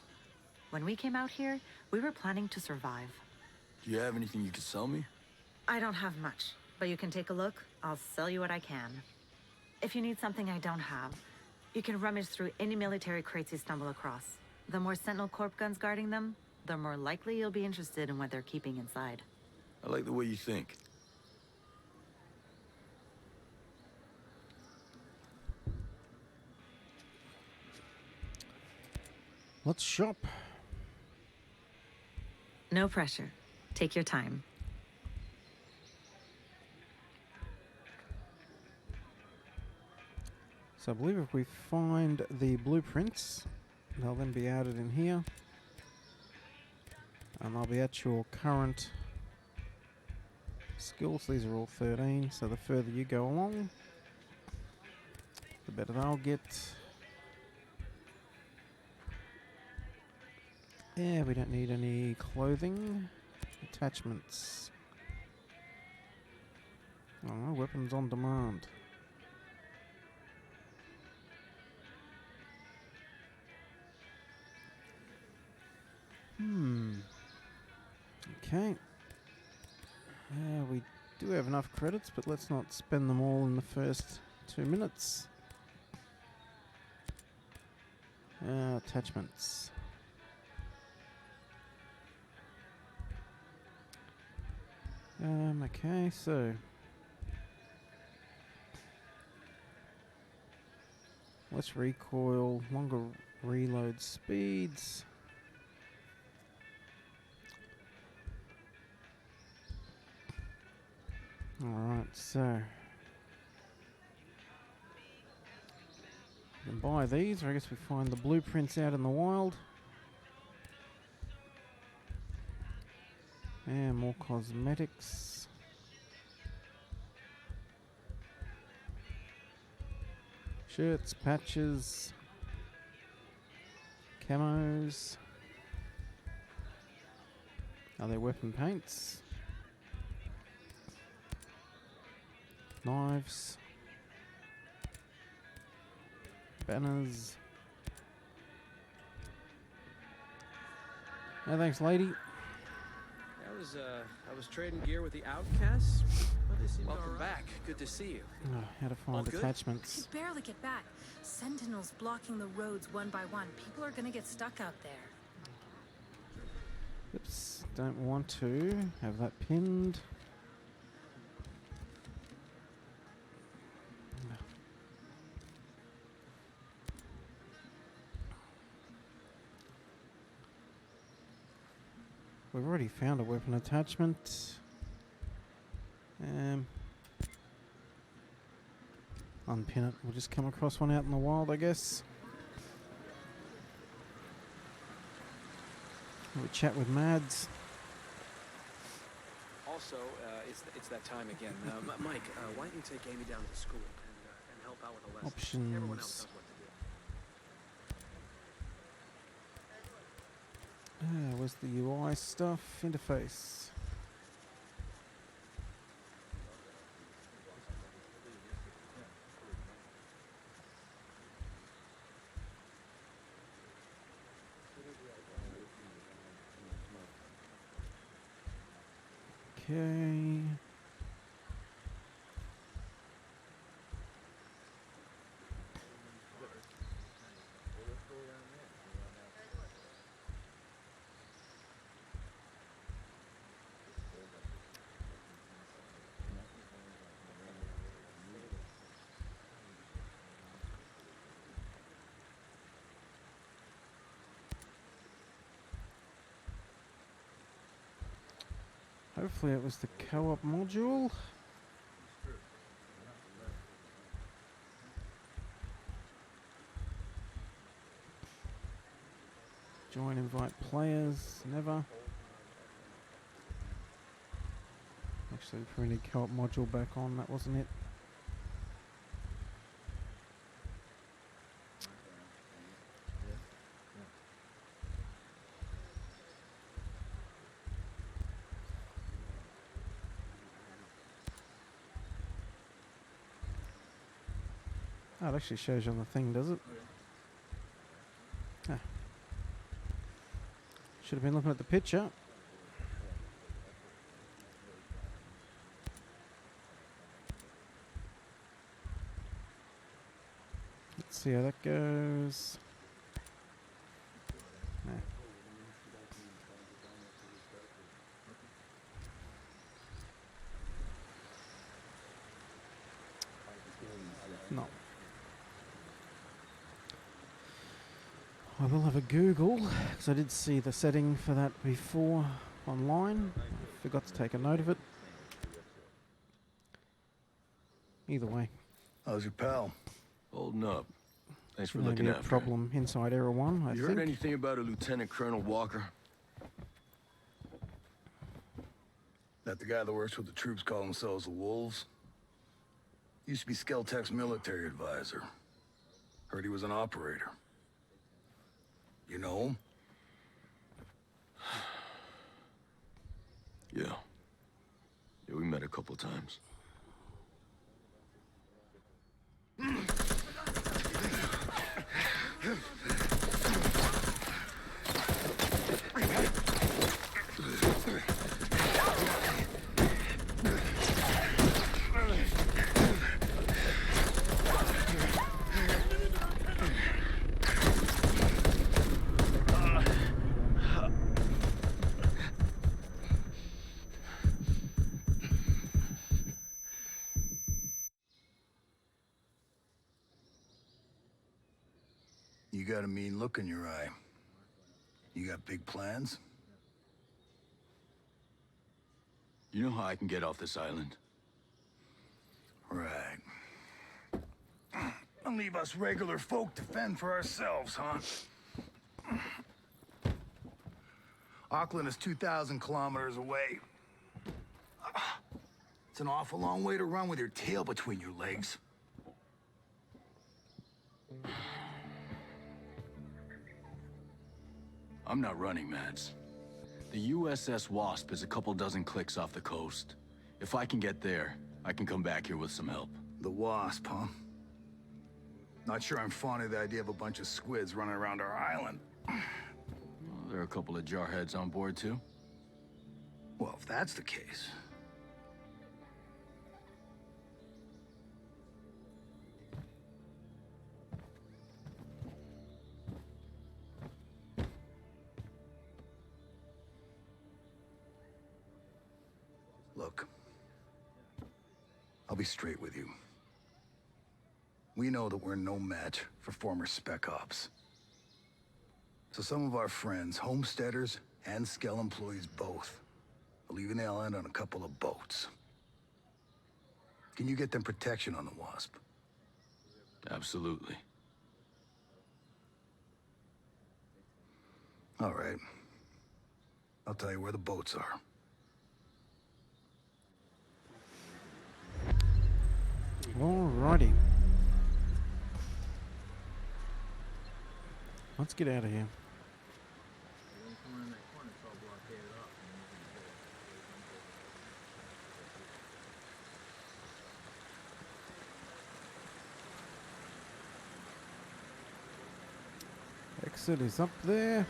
When we came out here, we were planning to survive. Do you have anything you could sell me? I don't have much, but you can take a look. I'll sell you what I can. If you need something I don't have, you can rummage through any military crates you stumble across. The more Sentinel Corp guns guarding them, the more likely you'll be interested in what they're keeping inside. I like the way you think. Let's shop. No pressure. Take your time. So I believe if we find the blueprints, they'll then be added in here. And they'll be at your current skills. These are all 13, so the further you go along, the better they'll get. Yeah, we don't need any clothing. Attachments. Oh, weapons on demand. Okay. We do have enough credits, but let's not spend them all in the first 2 minutes. Attachments. Okay, so less recoil, longer reload speeds. Alright, so we can buy these, or I guess we find the blueprints out in the wild. And more cosmetics. Shirts, patches, camos. Are there weapon paints? Knives. Banners. Oh, thanks, lady. I was trading gear with the outcasts. Well, they seemed Welcome back. Good to see you. Oh, how to find attachments. You barely get back. Sentinels blocking the roads one by one. People are gonna get stuck out there. Oops, don't want to have that pinned. We've already found a weapon attachment. unpin it. We'll just come across one out in the wild, I guess. Have a chat with Mads. Also, it's that time again. Mike, why don't you take Amy down to school and help out with the lessons? Everyone else Options. knows what to do. Where's the UI stuff? Interface. Okay. Hopefully it was the co-op module. Join, invite players, never. Actually, if we need co-op module back on, that wasn't it. Oh, it actually shows you on the thing, does it? Ah. Should have been looking at the picture. Let's see how that goes. No. I will have a Google, because I did see the setting for that before online. I forgot to take a note of it. Either way. How's your pal? Holding up. Thanks for Maybe looking a after him. problem inside Erewhon, I You think. heard anything about a Lieutenant Colonel Walker? That the guy that works with the troops call themselves the Wolves? Used to be Skeltech's military advisor. Heard he was an operator. You know him? Yeah. Yeah, we met a couple times. You got a mean look in your eye. You got big plans? You know how I can get off this island? Right. And leave us regular folk to fend for ourselves, huh? Auckland is 2,000 kilometers away. It's an awful long way to run with your tail between your legs. I'm not running, Mads. The USS Wasp is a couple dozen clicks off the coast. If I can get there, I can come back here with some help. The Wasp, huh? Not sure I'm fond of the idea of a bunch of squids running around our island. Well, there are a couple of jarheads on board, too. Well, if that's the case... Look, I'll be straight with you. We know that we're no match for former Spec Ops. So some of our friends, homesteaders and Skell employees both, are leaving the island on a couple of boats. Can you get them protection on the Wasp? Absolutely. All right. I'll tell you where the boats are. Alrighty. Let's get out of here. Exit is up there.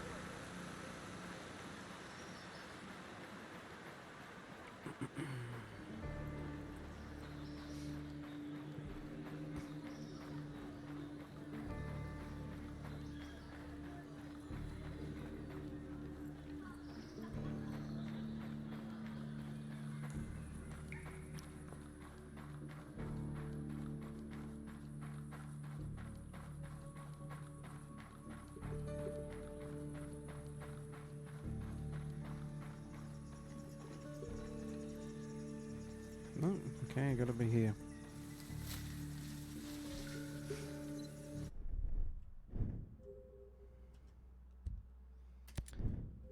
Oh, okay, gotta be here.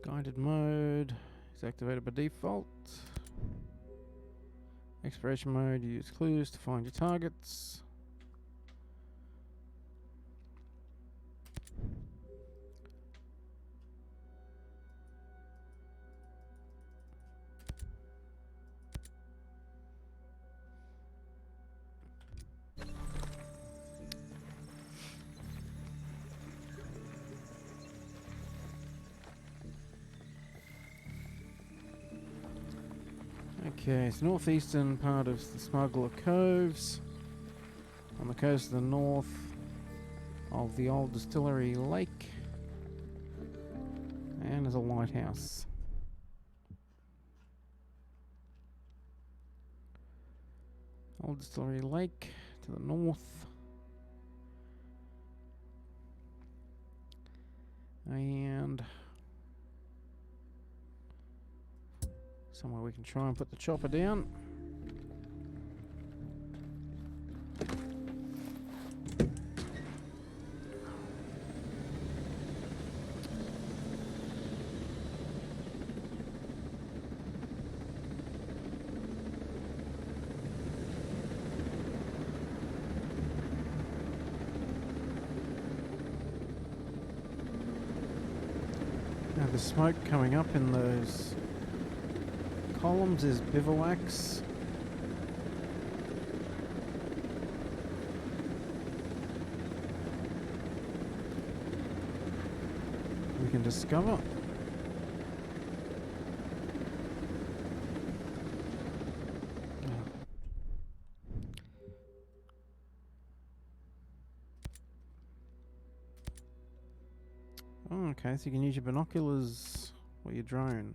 Guided mode is activated by default. Exploration mode, you use clues to find your targets. Okay, it's northeastern part of the Smuggler Coves, on the coast of the north of the old distillery lake, and there's a lighthouse. Old distillery lake to the north, and somewhere we can try and put the chopper down. Now the smoke coming up in those columns is bivouacs. We can discover. Oh, okay, so you can use your binoculars or your drone.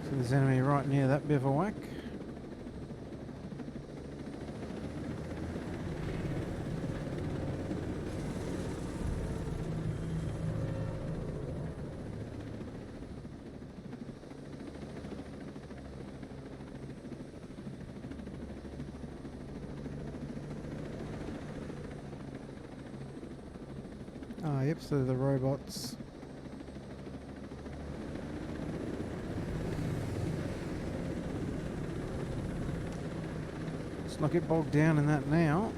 So there's enemy right near that bivouac. Ah, yep, so the robots. Let's not get bogged down in that now.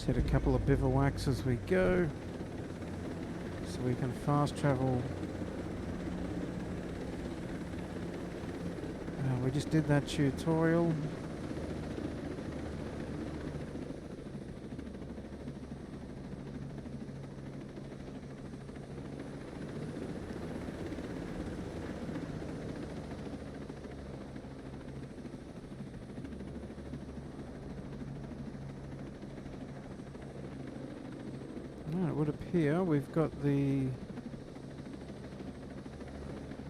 Hit a couple of bivouacs as we go, so we can fast travel We just did that tutorial. It would appear we've got the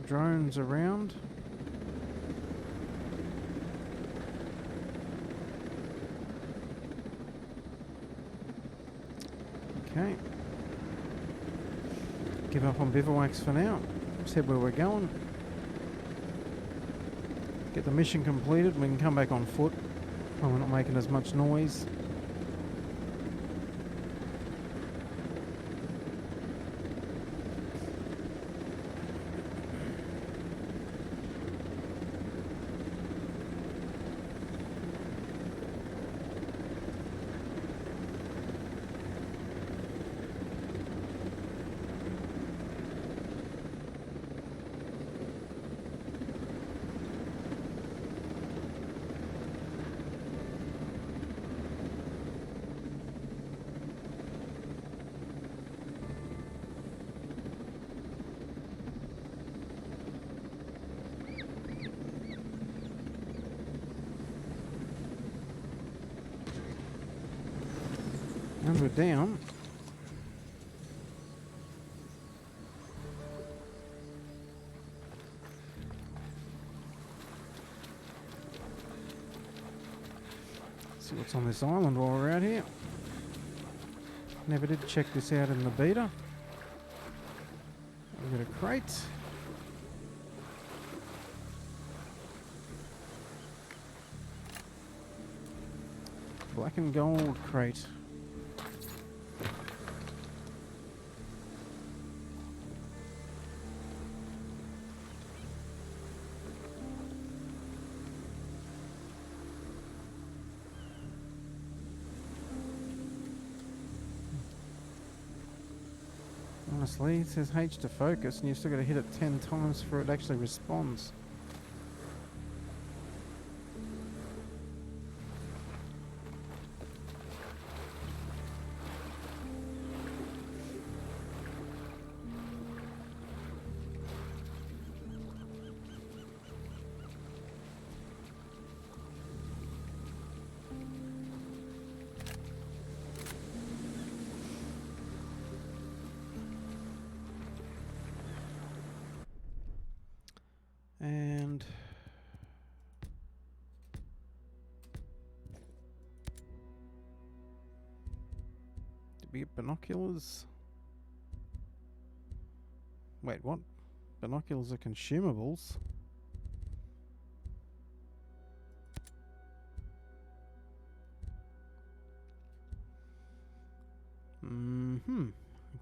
drones around. Okay. Give up on bivouacs for now. Let's head where we're going. Get the mission completed. We can come back on foot when we're not making as much noise. And we're down. See what's on this island while we're out here. Never did check this out in the beta. We've got a crate. Black and gold crate. Honestly, it says H to focus, and you've still got to hit it 10 times before it actually responds. And did we get binoculars? Wait, what? Binoculars are consumables?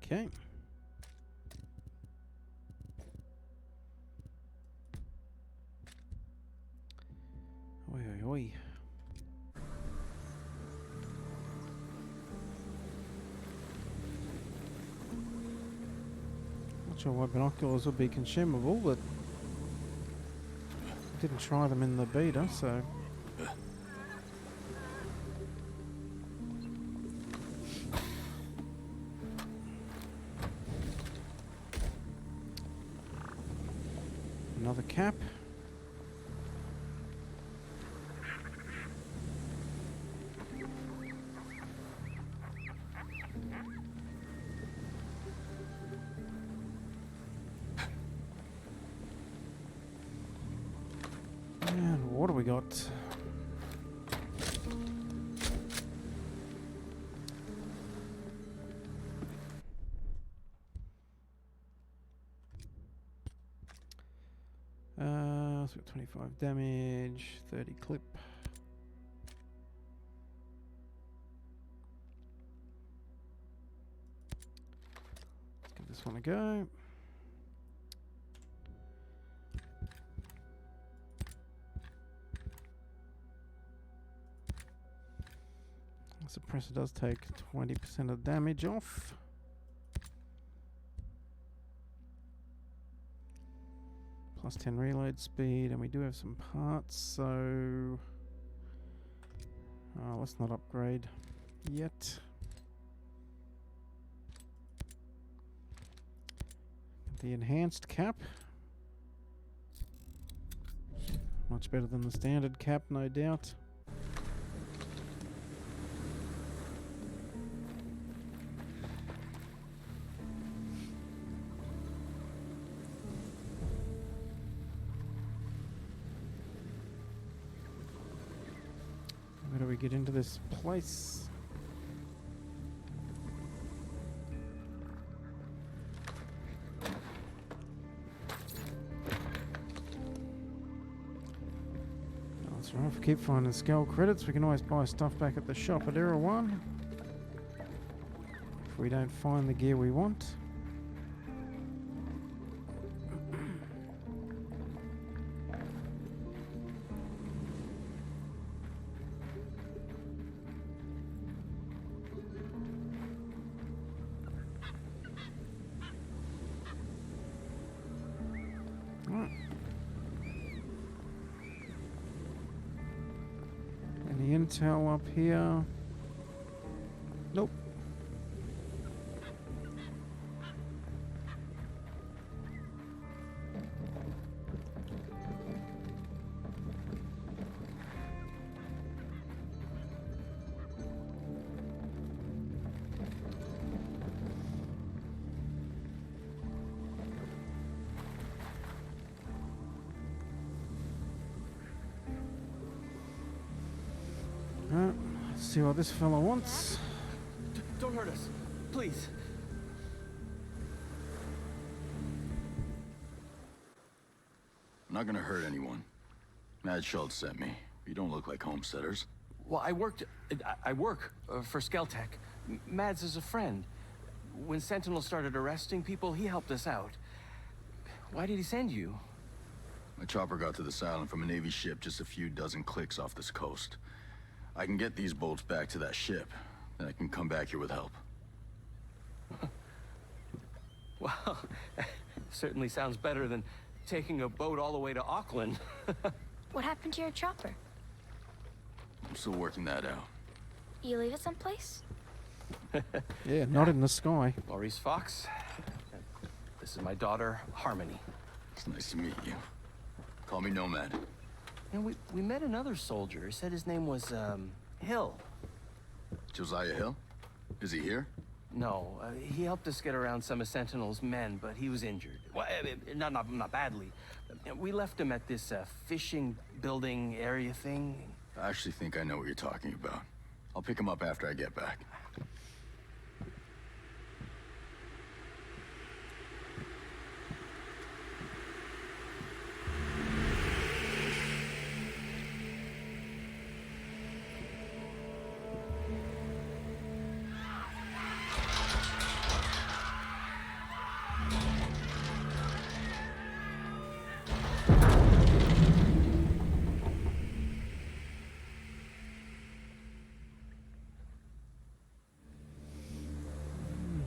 Okay. Oi, oi, oi. Not sure why binoculars would be consumable, but I didn't try them in the beta, so... Another cap. And what do we got? So 25 damage, 30 clip. Let's give this one a go. The suppressor does take 20% of damage off. Plus 10 reload speed, and we do have some parts, so let's not upgrade yet. The enhanced cap. Much better than the standard cap, no doubt. Where do we get into this place? That's right, if we keep finding skull credits, we can always buy stuff back at the shop at Erewhon. If we don't find the gear we want. Any intel up here? Nope. Let's see what this fella wants. Don't hurt us, please. I'm not gonna hurt anyone. Mad Schultz sent me. You don't look like homesteaders. Well, I work for Skeltec. Mads is a friend. When Sentinel started arresting people, he helped us out. Why did he send you? My chopper got to this island from a Navy ship just a few dozen clicks off this coast. I can get these bolts back to that ship, then I can come back here with help. Well, certainly sounds better than taking a boat all the way to Auckland. What happened to your chopper? I'm still working that out. You leave it someplace? Yeah, not in the sky. Maurice Fox. This is my daughter, Harmony. It's nice to meet you. Call me Nomad. You know, we met another soldier. He said his name was, Hill. Josiah Hill? Is he here? No, he helped us get around some of Sentinel's men, but he was injured. Well, not badly. We left him at this, fishing building area thing. I actually think I know what you're talking about. I'll pick him up after I get back.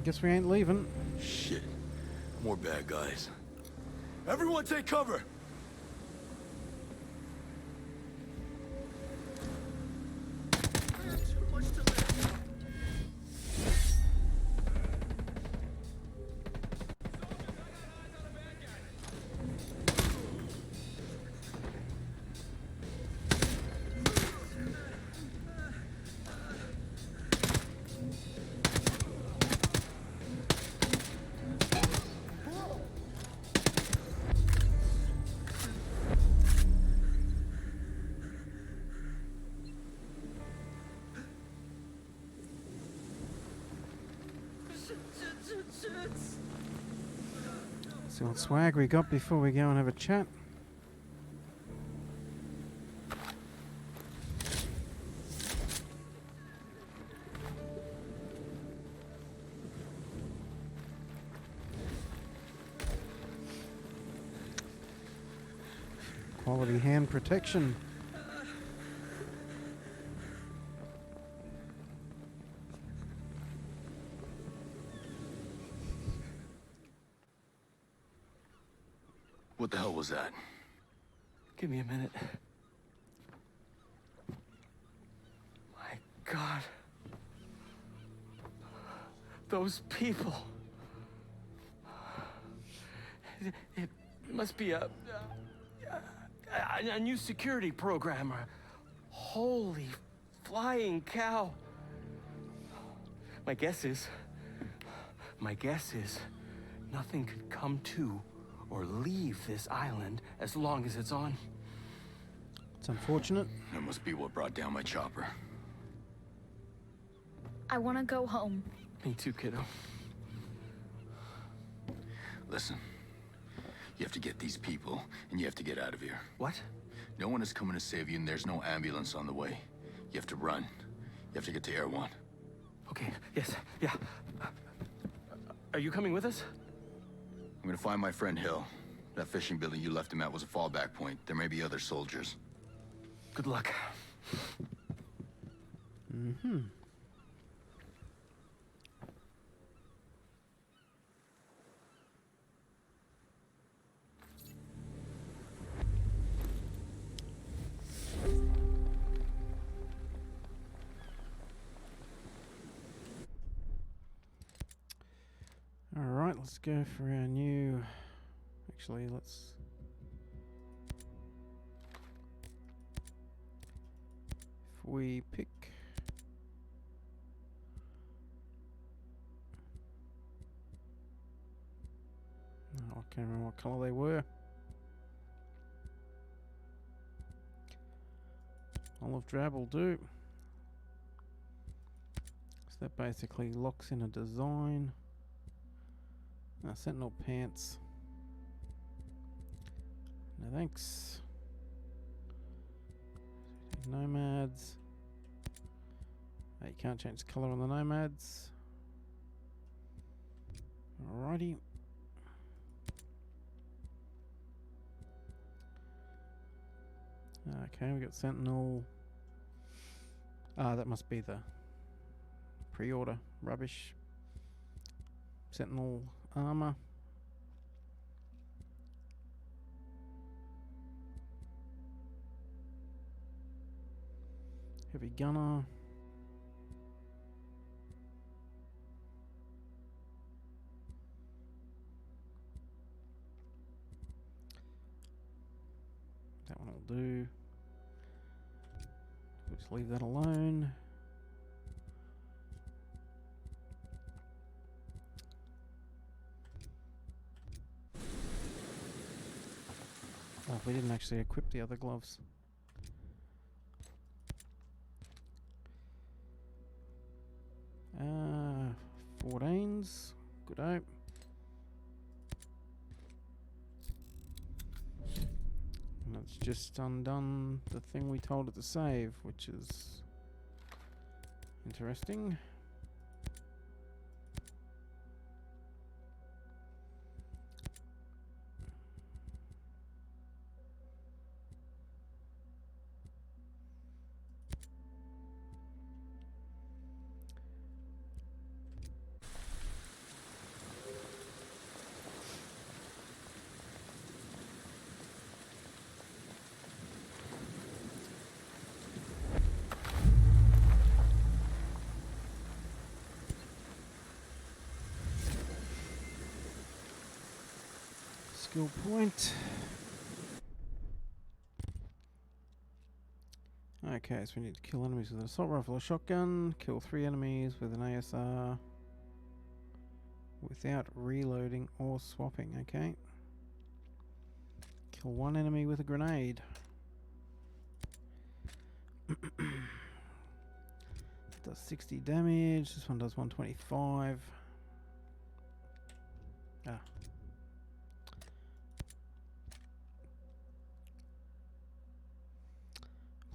Guess we ain't leaving. Shit. More bad guys. Everyone take cover! See what swag we got before we go and have a chat. Quality hand protection. What the hell was that? Give me a minute. My God. Those people. It must be a new security program. Holy flying cow. My guess is nothing could come to or leave this island as long as it's on. It's unfortunate. That must be what brought down my chopper. I want to go home. Me too, kiddo. Listen, you have to get these people, and you have to get out of here. What? No one is coming to save you, and there's no ambulance on the way. You have to run. You have to get to Erewhon. Okay, yes, yeah. Are you coming with us? I'm gonna find my friend Hill. That fishing building you left him at was a fallback point. There may be other soldiers. Good luck. Mm-hmm. Alright, let's go for our new... Actually, let's... If we pick... Oh, I can't remember what colour they were. Olive drab will do. So that basically locks in a design. Sentinel pants. No thanks. Nomads. You can't change the colour on the nomads. Alrighty. Okay, we got Sentinel. That must be the pre-order rubbish. Sentinel armor. Heavy gunner. That one will do. We'll just leave that alone. Oh, we didn't actually equip the other gloves. Uh, 14s. Good hope. And it's just undone the thing we told it to save, which is interesting. Skill point. Okay, so we need to kill enemies with an assault rifle or shotgun, kill 3 enemies with an ASR without reloading or swapping, okay. Kill 1 enemy with a grenade. Does 60 damage, this one does 125.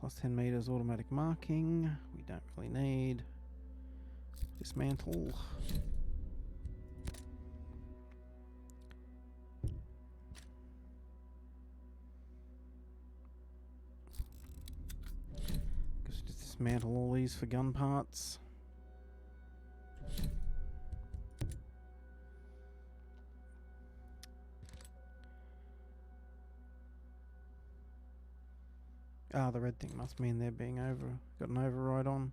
Plus 10 meters automatic marking. We don't really need. Dismantle. Just dismantle all these for gun parts. Ah, the red thing must mean they're being got an override on.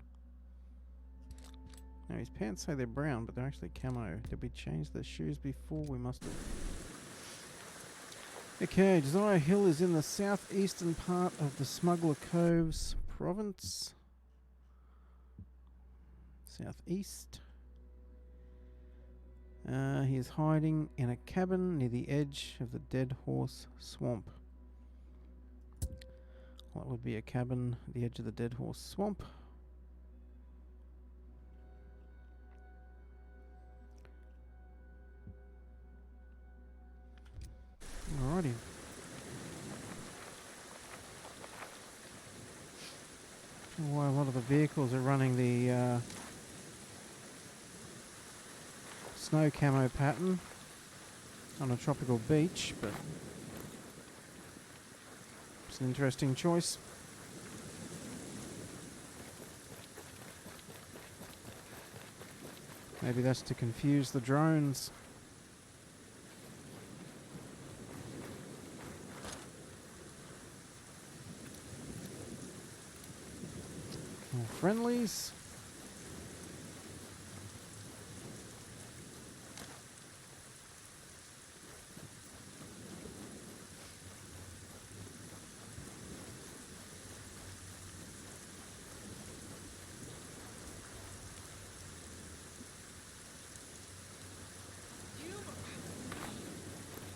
Now his pants say they're brown, but they're actually camo. Did we change the shoes before? We must have. Okay, Desire Hill is in the southeastern part of the Smuggler Coves province. Southeast. He is hiding in a cabin near the edge of the Dead Horse Swamp. Well, that would be a cabin at the edge of the Dead Horse Swamp. Alrighty. Why a lot of the vehicles are running the snow camo pattern on a tropical beach, but it's an interesting choice. Maybe that's to confuse the drones. More friendlies.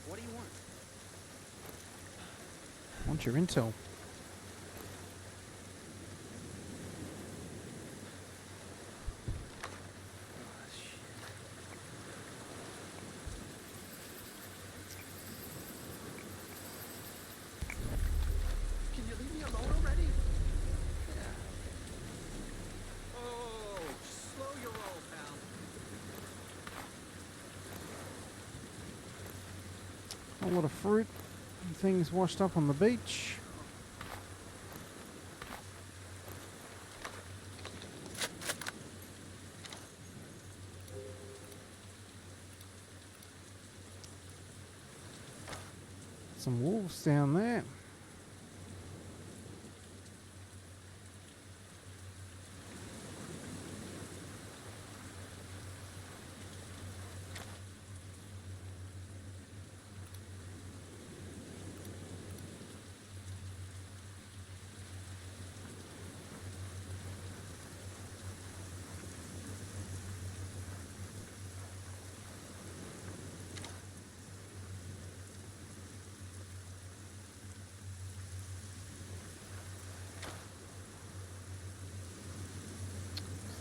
What do you want? Want your intel. Can you leave me alone already? Yeah. Oh, slow your roll, pal. A lot of fruit and things washed up on the beach. Some wolves down there.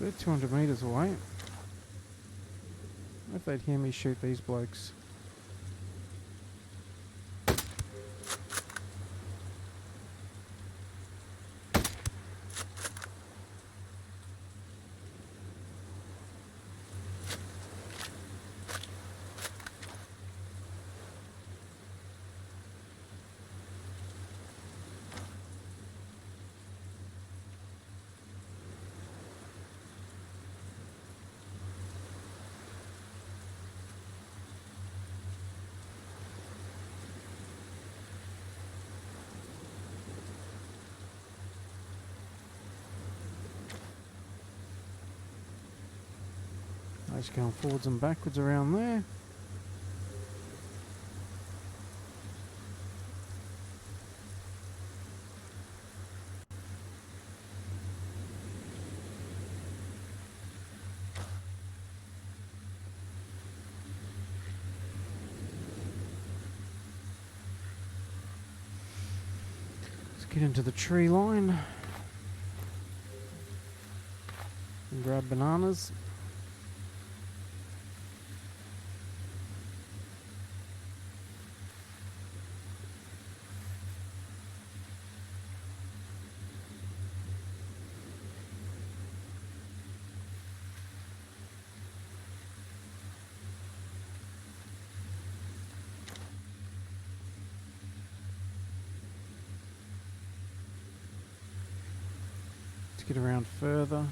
They're 200 meters away. If they'd hear me shoot these blokes. Just going forwards and backwards around there. Let's get into the tree line and grab bananas. Get around further.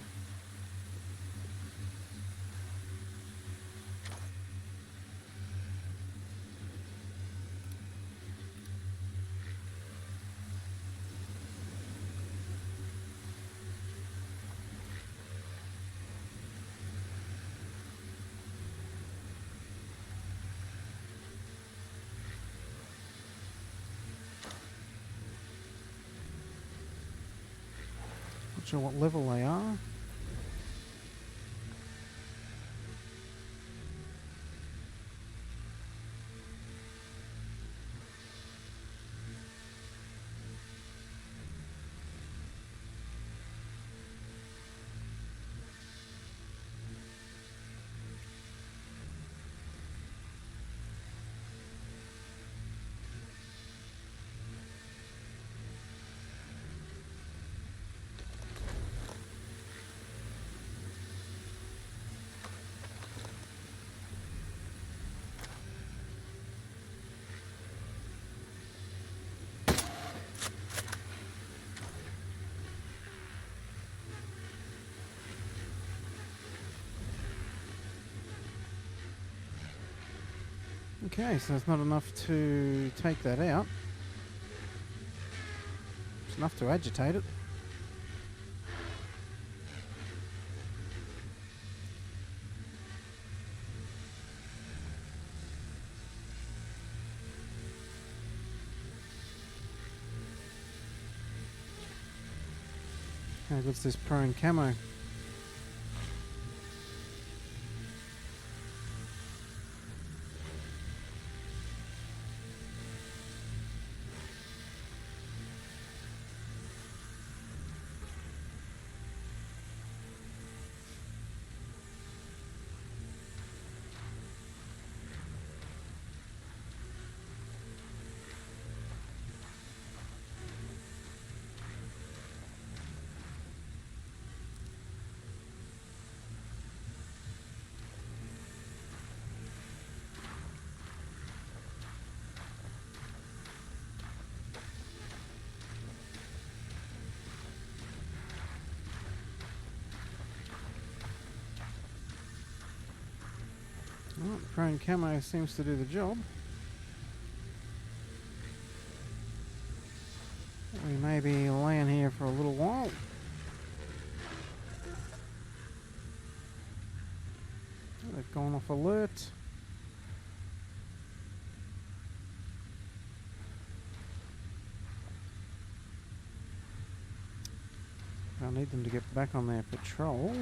sure what level they are. Okay, so there's not enough to take that out. It's enough to agitate it. How good's this prone camo? Well, prone camo seems to do the job. We may be laying here for a little while. They've gone off alert. I need them to get back on their patrol.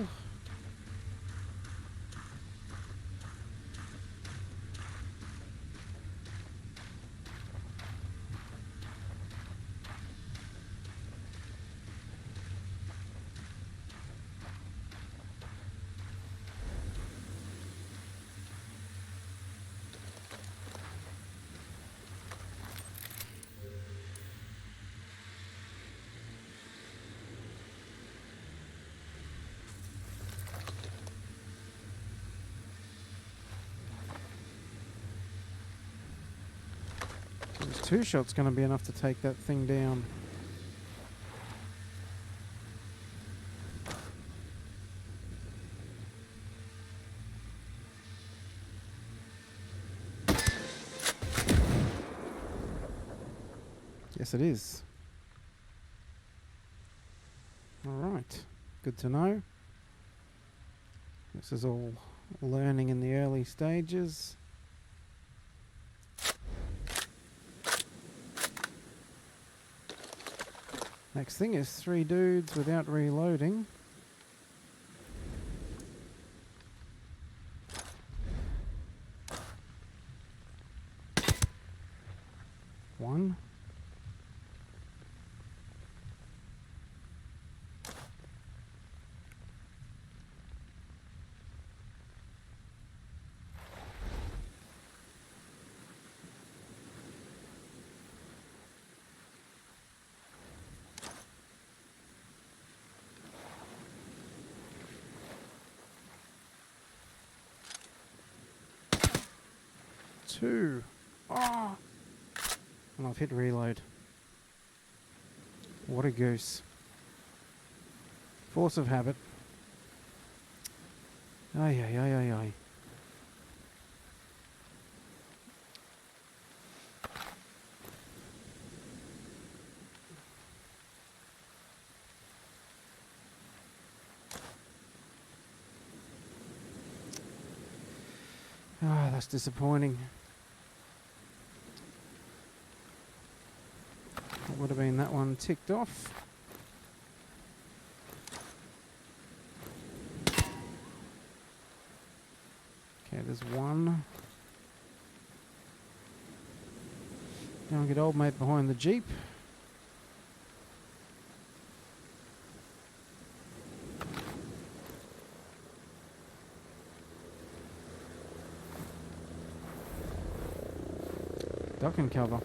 Two shots going to be enough to take that thing down. Yes, it is. All right, good to know. This is all learning in the early stages. Next thing is 3 dudes without reloading. One. Two. Oh! And I've hit reload. What a goose. Force of habit. Ay, ay, ay, ay, ay. Ah, that's disappointing. Would have been that one ticked off. Okay, there's one. Now we get old mate behind the Jeep. Duck and cover.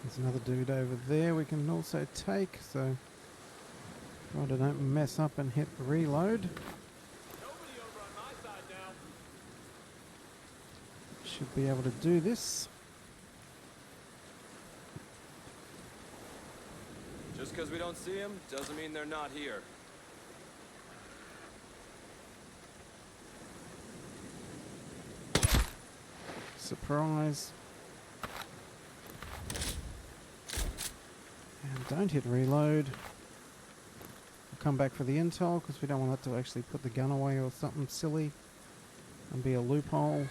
There's another dude over there we can also take, so God, I don't mess up and hit reload. Nobody over on my side now. Should be able to do this. Just because we don't see them doesn't mean they're not here. Surprise. And don't hit reload. We'll come back for the intel because we don't want that to actually put the gun away or something silly and be a loophole.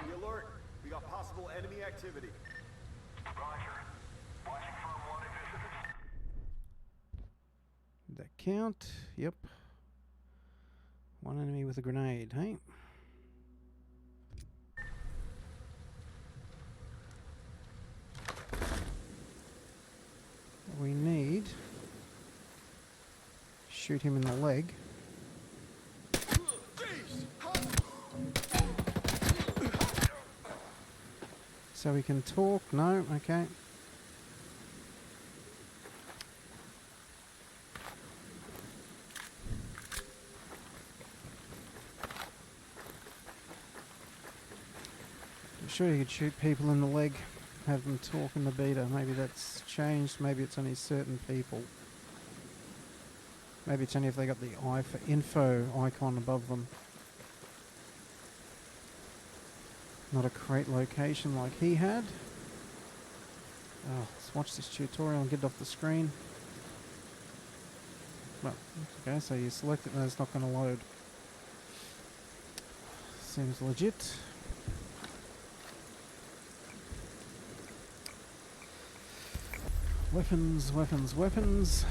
Be alert. We got possible enemy activity. Did that count? Yep. One enemy with a grenade, hey? We need... shoot him in the leg. So we can talk? No? Okay. I'm sure you could shoot people in the leg, have them talk in the beta. Maybe that's changed. Maybe it's only certain people. Maybe it's only if they got the eye for info icon above them. Not a crate location like he had. Oh, let's watch this tutorial and get it off the screen. Well, okay, so you select it and it's not going to load. Seems legit. Weapons, weapons, weapons.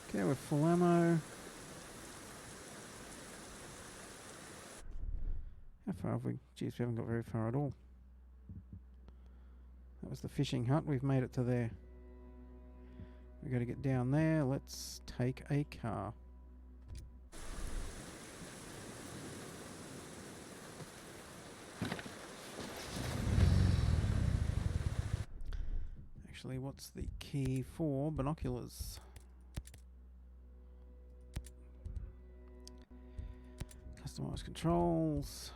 Okay, we're full ammo. How far have we? Geez, we haven't got very far at all. That was the fishing hut. We've made it to there. We've got to get down there. Let's take a car. Actually, what's the key for binoculars? Customize controls.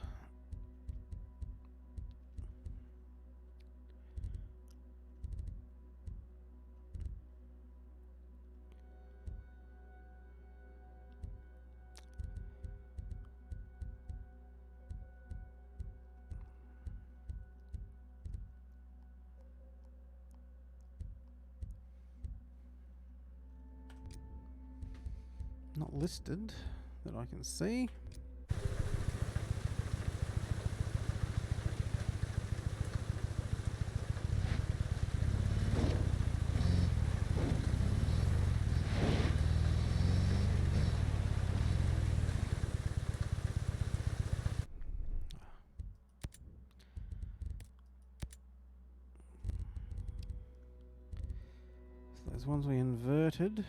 Not listed that I can see. So those ones we inverted.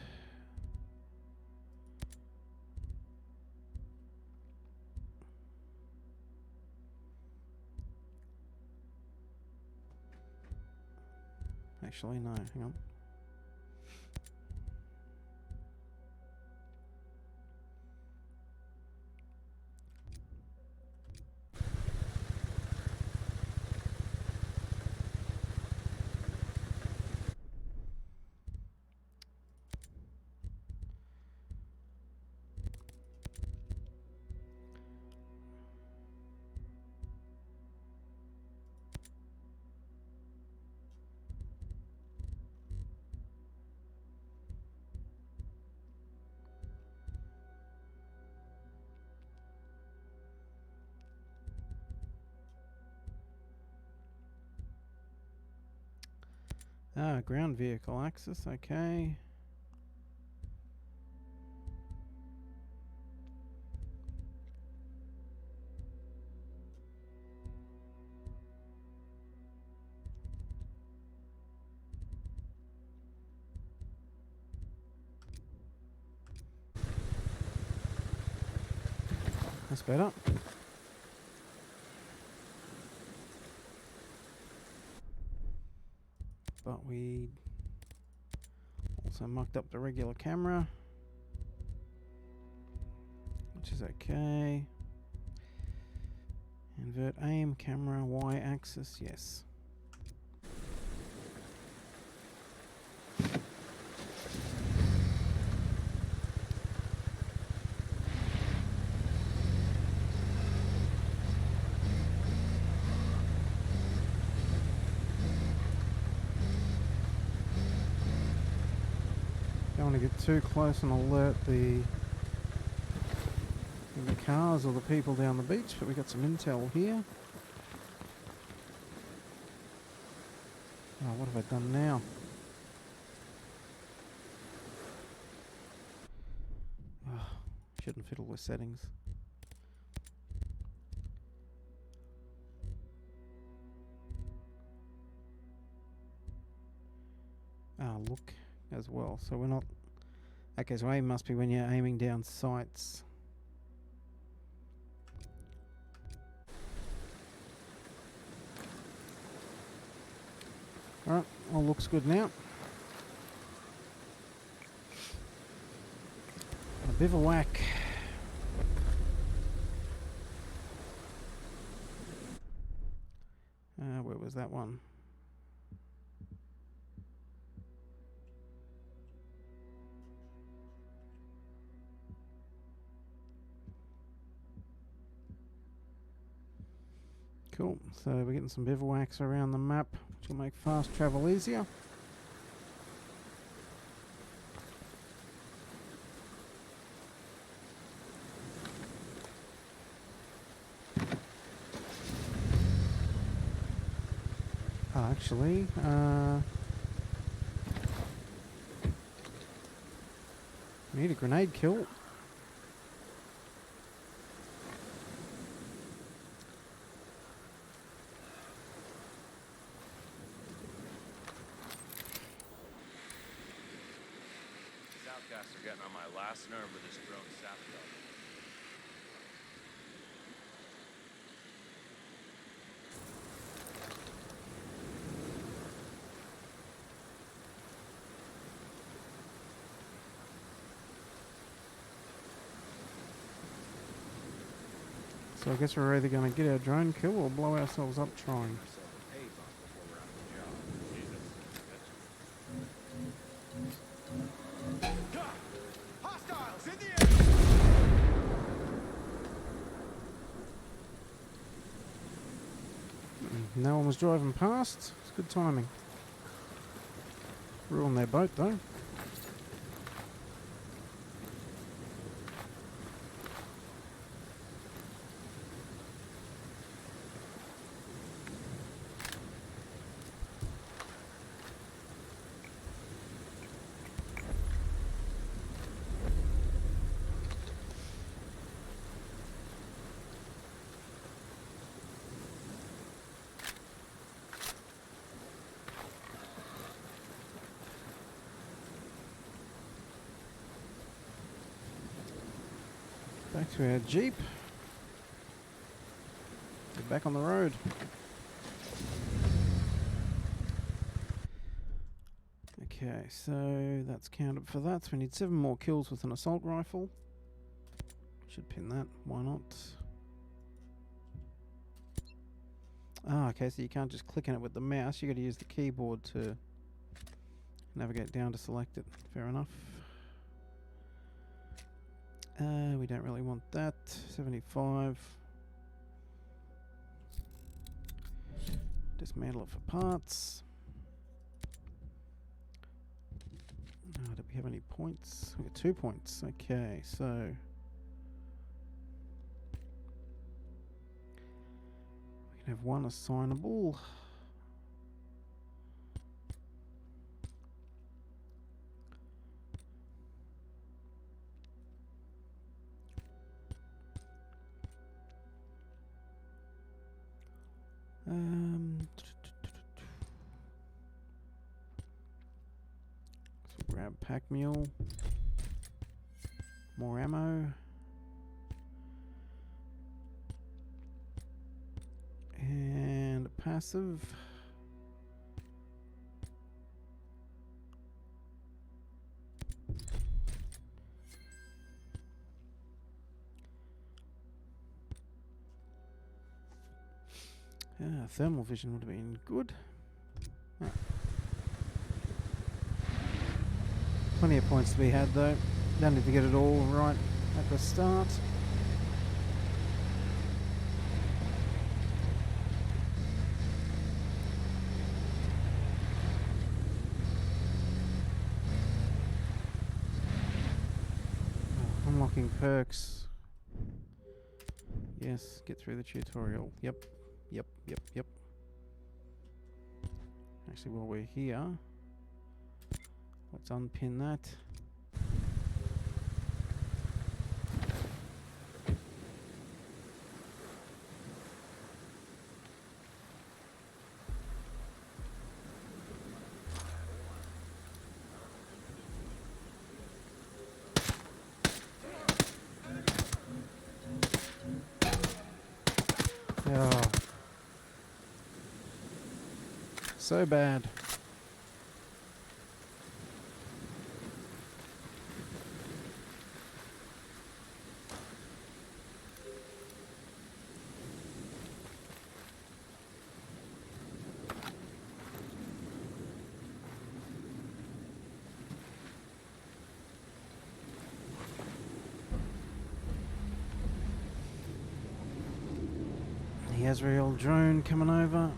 Actually, no, hang on. Ah, ground vehicle access, okay. That's better. But we also mucked up the regular camera, which is okay. Invert aim, camera, Y axis, yes. Don't want to get too close and alert the cars or the people down the beach, but we got some intel here. Oh, what have I done now? Oh, shouldn't fiddle with settings. Ah, look as well. So we're not... Okay, so aim must be when you're aiming down sights. Alright, all looks good now. A bivouac. Where was that one? Cool, so we're getting some bivouacs around the map, which will make fast travel easier. Actually, we need a grenade kill. Outcasts are getting on my last nerve with this drone sap stuff. So I guess we're either going to get our drone kill or blow ourselves up trying. Hostiles in the air! No one was driving past. It's good timing. Ruined their boat though. Back to our Jeep. Get back on the road. Okay, so that's counted for that. So we need 7 more kills with an assault rifle. Should pin that, why not? Ah, okay, so you can't just click on it with the mouse. You got to use the keyboard to navigate down to select it. Fair enough. We don't really want that. 75. Dismantle it for parts. Do we have any points? We got 2 points. Okay, so we can have 1 assignable. pack mule. More ammo. And passive. Thermal vision would have been good. Ah. Plenty of points to be had though. Don't need to get it all right at the start. Unlocking perks. Yes, get through the tutorial. Yep. Actually, while we're here, let's unpin that. Oh. So bad. The Azrael drone coming over.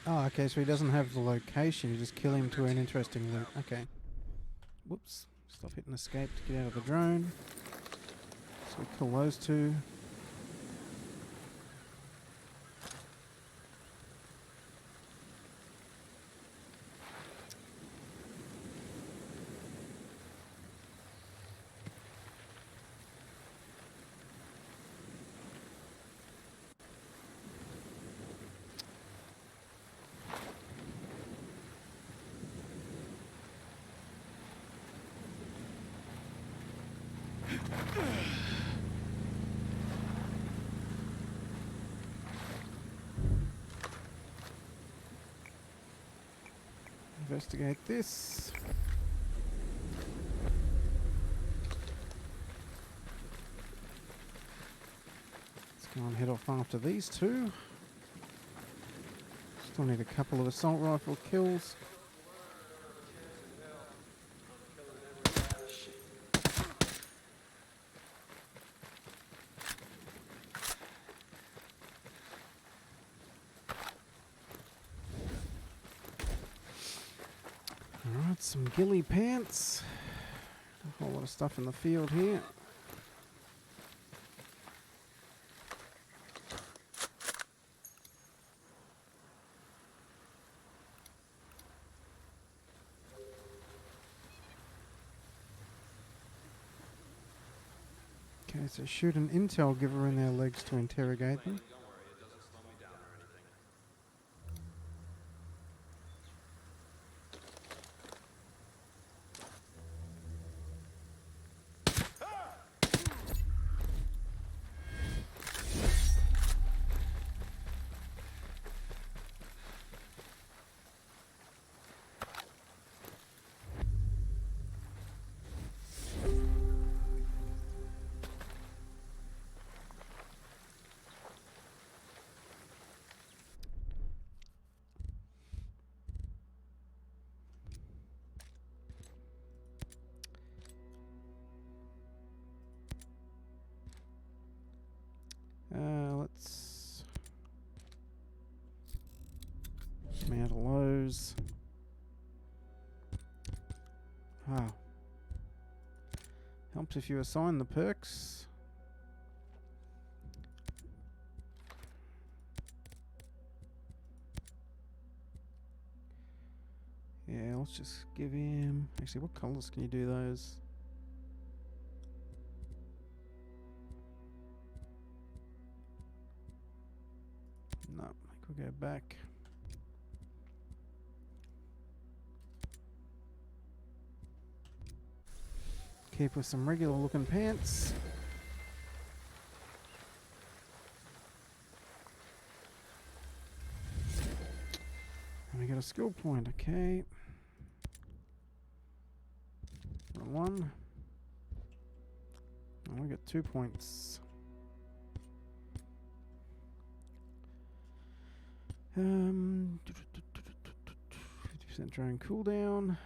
Oh, okay, so he doesn't have the location, you just kill him to an interesting loot. Okay. Whoops. Stop hitting escape to get out of the drone. So we kill those two. Investigate this. Let's go and head off after these two. Still need a couple of assault rifle kills. Alright, some ghillie pants. A whole lot of stuff in the field here. Okay, so shoot an intel giver in their legs to interrogate them. Helps if you assign the perks. Yeah, let's just give him... Actually, what colours can you do those? No, I think we'll go back. Keep with some regular looking pants. And we got a skill point, okay. One. And we got 2 points. 50% drone cooldown.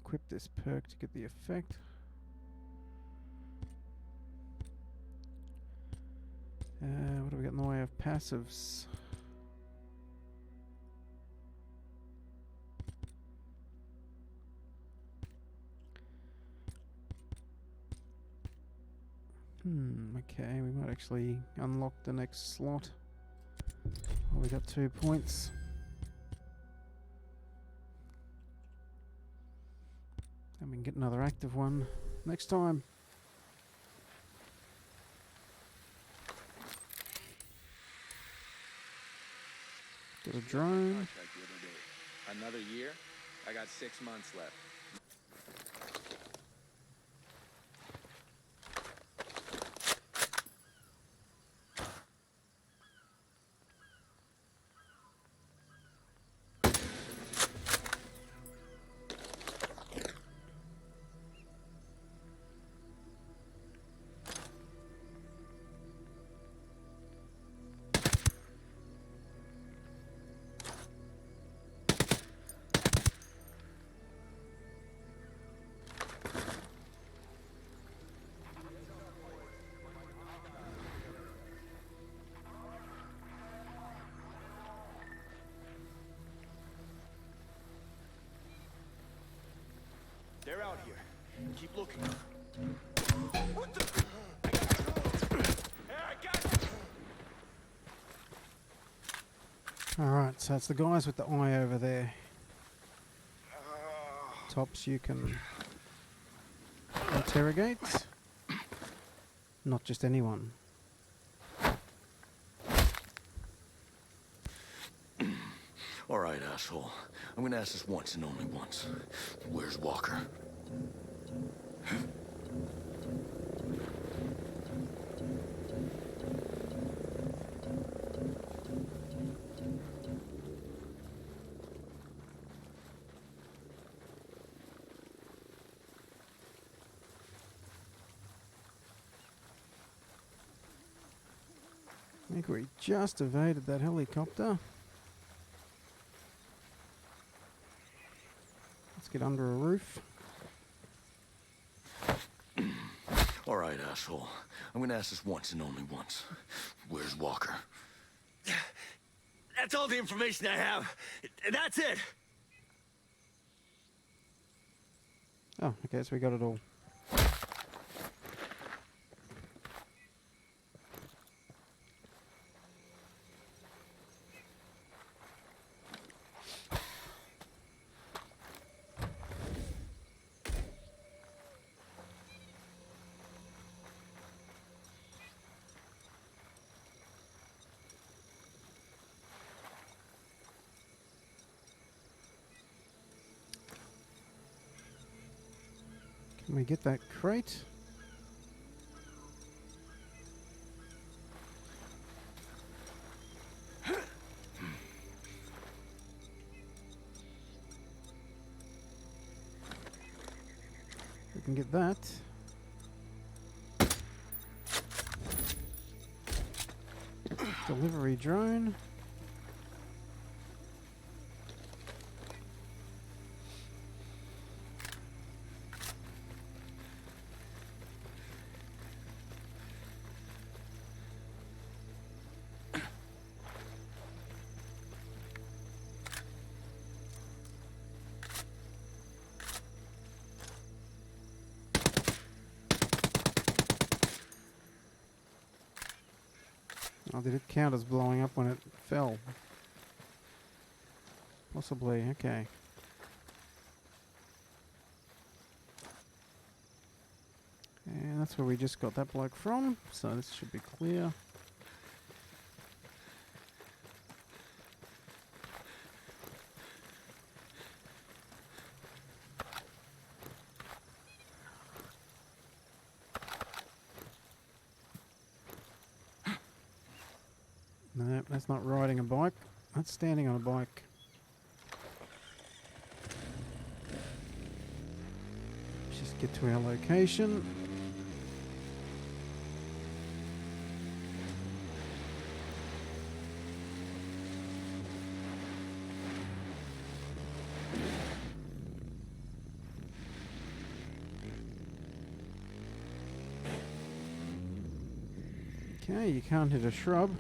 Equip this perk to get the effect. What do we got in the way of passives? Okay, we might actually unlock the next slot. Oh, we got 2 points. And we can get another active one next time. Get a drone. Another year? I got 6 months left. They're out here. Keep looking. What the? Hey, I got you. Alright, so it's the guys with the eye over there. Tops you can interrogate. Not just anyone. All right, asshole. I'm gonna ask this once and only once. Where's Walker? I think we just evaded that helicopter. Let's get under a roof. All right, asshole. I'm gonna ask this once and only once. Where's Walker? That's all the information I have. That's it. Oh, okay, so we got it all. Can we get that crate? We can get that. Delivery drone. Oh, did it count as blowing up when it fell? Possibly, okay. And that's where we just got that bloke from, so this should be clear. No, that's not riding a bike. That's standing on a bike. Just get to our location. Okay, you can't hit a shrub.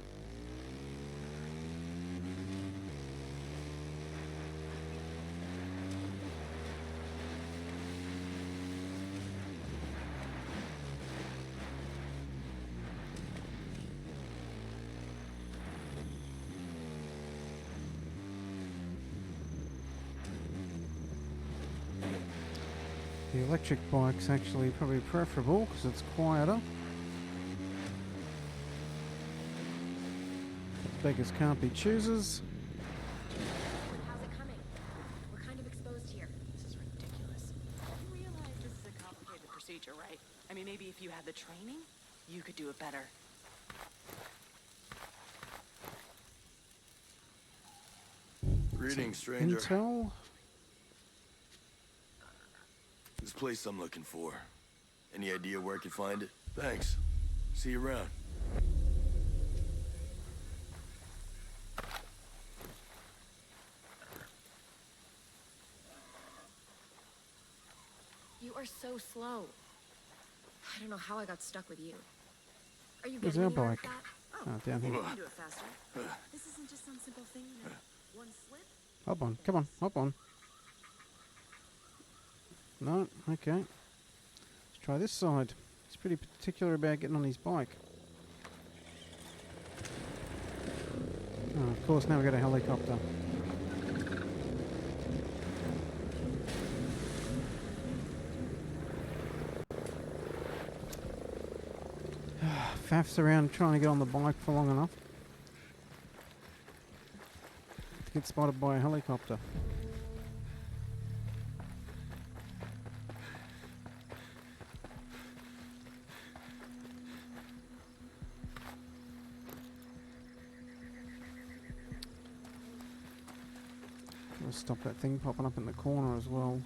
The electric bike's actually probably preferable because it's quieter. Beggars can't be choosers. How's it coming? We're kind of exposed here. This is ridiculous. You realize this is a complicated procedure, right? I mean, maybe if you had the training, you could do it better. Greetings, stranger. Intel. This place I'm looking for. Any idea where I can find it? Thanks. See you around. You are so slow. I don't know how I got stuck with you. Are you Where's getting our anywhere bike? with that? Oh, down here. You can do it faster. This isn't just some simple thing. One slip. Hop on, come on, hop on. No, okay. Let's try this side. He's pretty particular about getting on his bike. Oh, of course, now we've got a helicopter. Faffs around trying to get on the bike for long enough to get spotted by a helicopter. Gotta stop that thing popping up in the corner as well.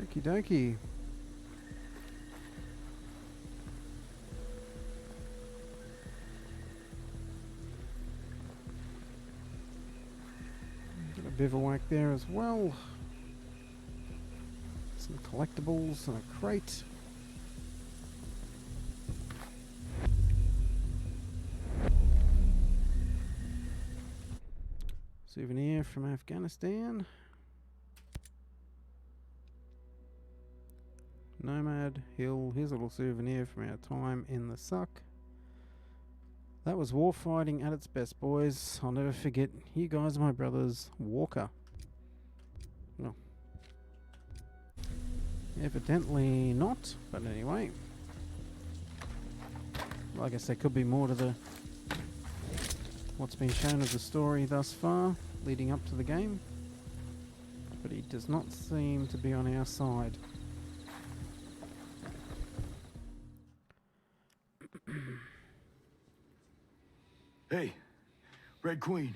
Okie dokie. Got a bivouac there as well. Some collectibles and a crate. Souvenir from Afghanistan. Nomad Hill. Here's a little souvenir from our time in the suck. That was war fighting at its best, boys. I'll never forget. You guys are my brothers. Walker. No. Evidently not, but anyway. Well, I guess there could be more to the what's been shown of the story thus far, leading up to the game. But he does not seem to be on our side. Hey, Red Queen.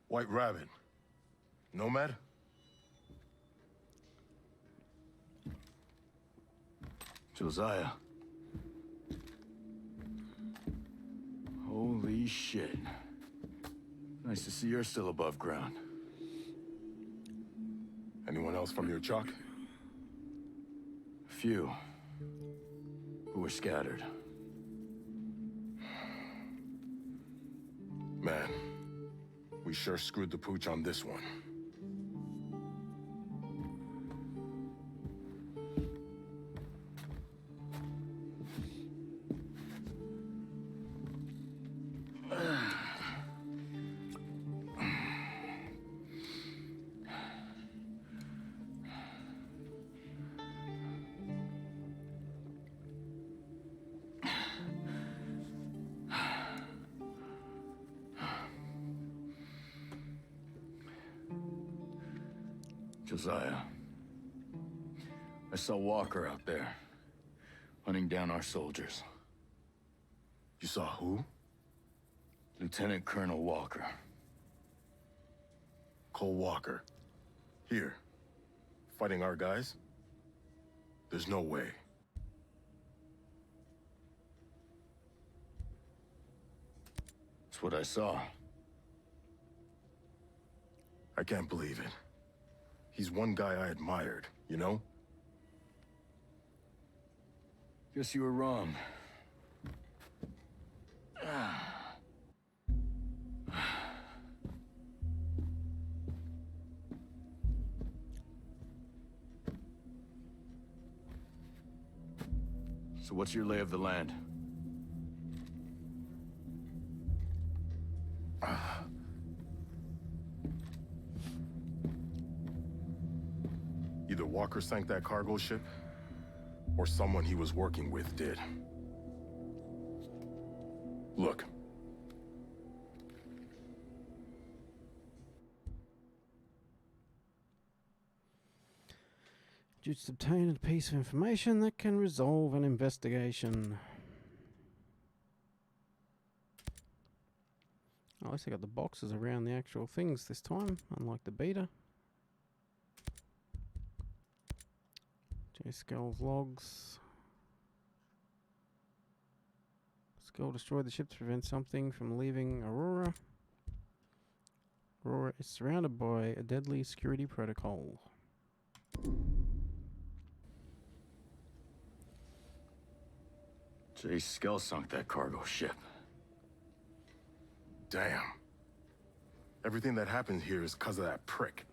White Rabbit. Nomad? Josiah. Holy shit. Nice to see you're still above ground. Anyone else from your chalk? Few. Who were scattered. Man, we sure screwed the pooch on this one. Josiah. I saw Walker out there, hunting down our soldiers. You saw who? Lieutenant Colonel Walker. Cole Walker. Here. Fighting our guys? There's no way. That's what I saw. I can't believe it. He's one guy I admired, you know? Guess you were wrong. So what's your lay of the land? Either Walker sank that cargo ship, or someone he was working with did. Look. Just obtained a piece of information that can resolve an investigation. Oh, at least I got the boxes around the actual things this time, unlike the beta. J. Skull's logs. Skull destroyed the ship to prevent something from leaving Aurora. Aurora is surrounded by a deadly security protocol. Jay Skell sunk that cargo ship. Damn. Everything that happened here is because of that prick.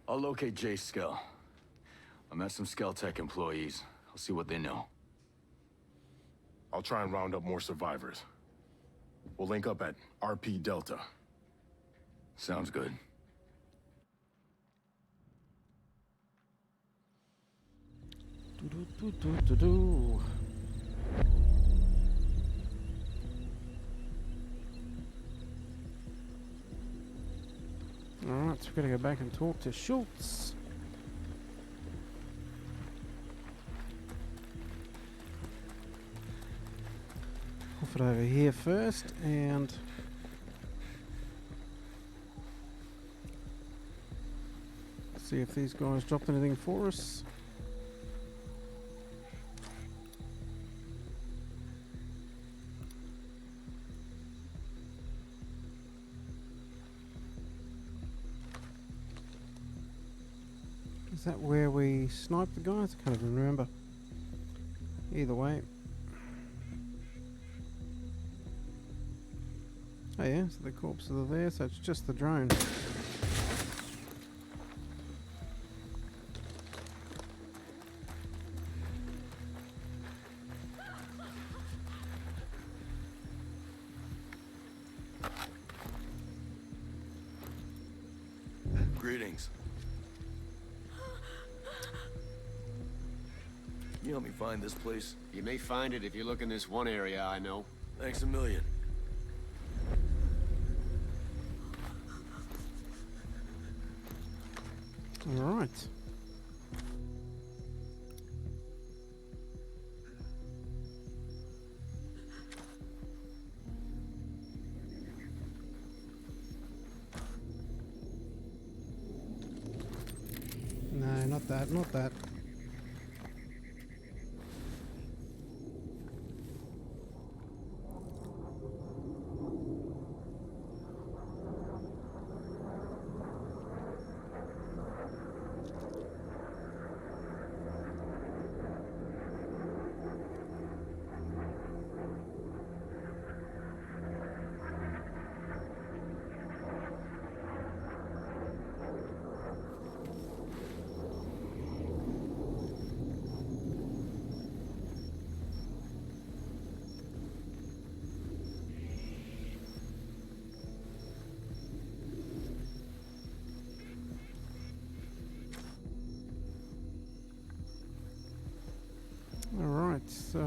I'll locate Jay Skell. I met some Skell-Tech employees. I'll see what they know. I'll try and round up more survivors. We'll link up at RP Delta. Sounds good. Alright, so we're gonna go back and talk to Schultz. Off it over here first, and see if these guys dropped anything for us. Is that where we sniped the guys? I can't even remember. Either way. Oh yeah, so the corpses are there, so it's just the drone. Greetings. Can you help me find this place? You may find it if you look in this one area I know. Thanks a million. All right. Not that, not that. Alright, so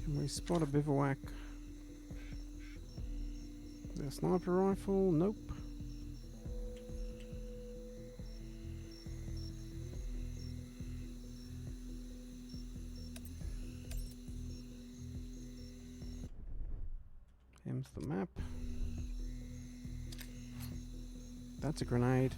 can we spot a bivouac? The sniper rifle? Nope. Here's the map. That's a grenade.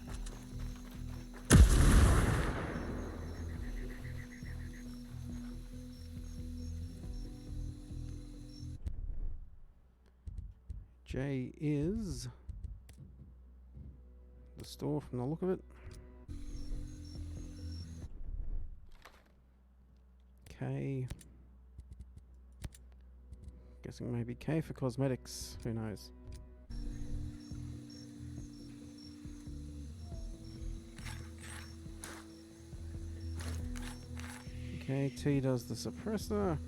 J is the store from the look of it. K. Guessing maybe K for cosmetics. Who knows? Okay, T does the suppressor.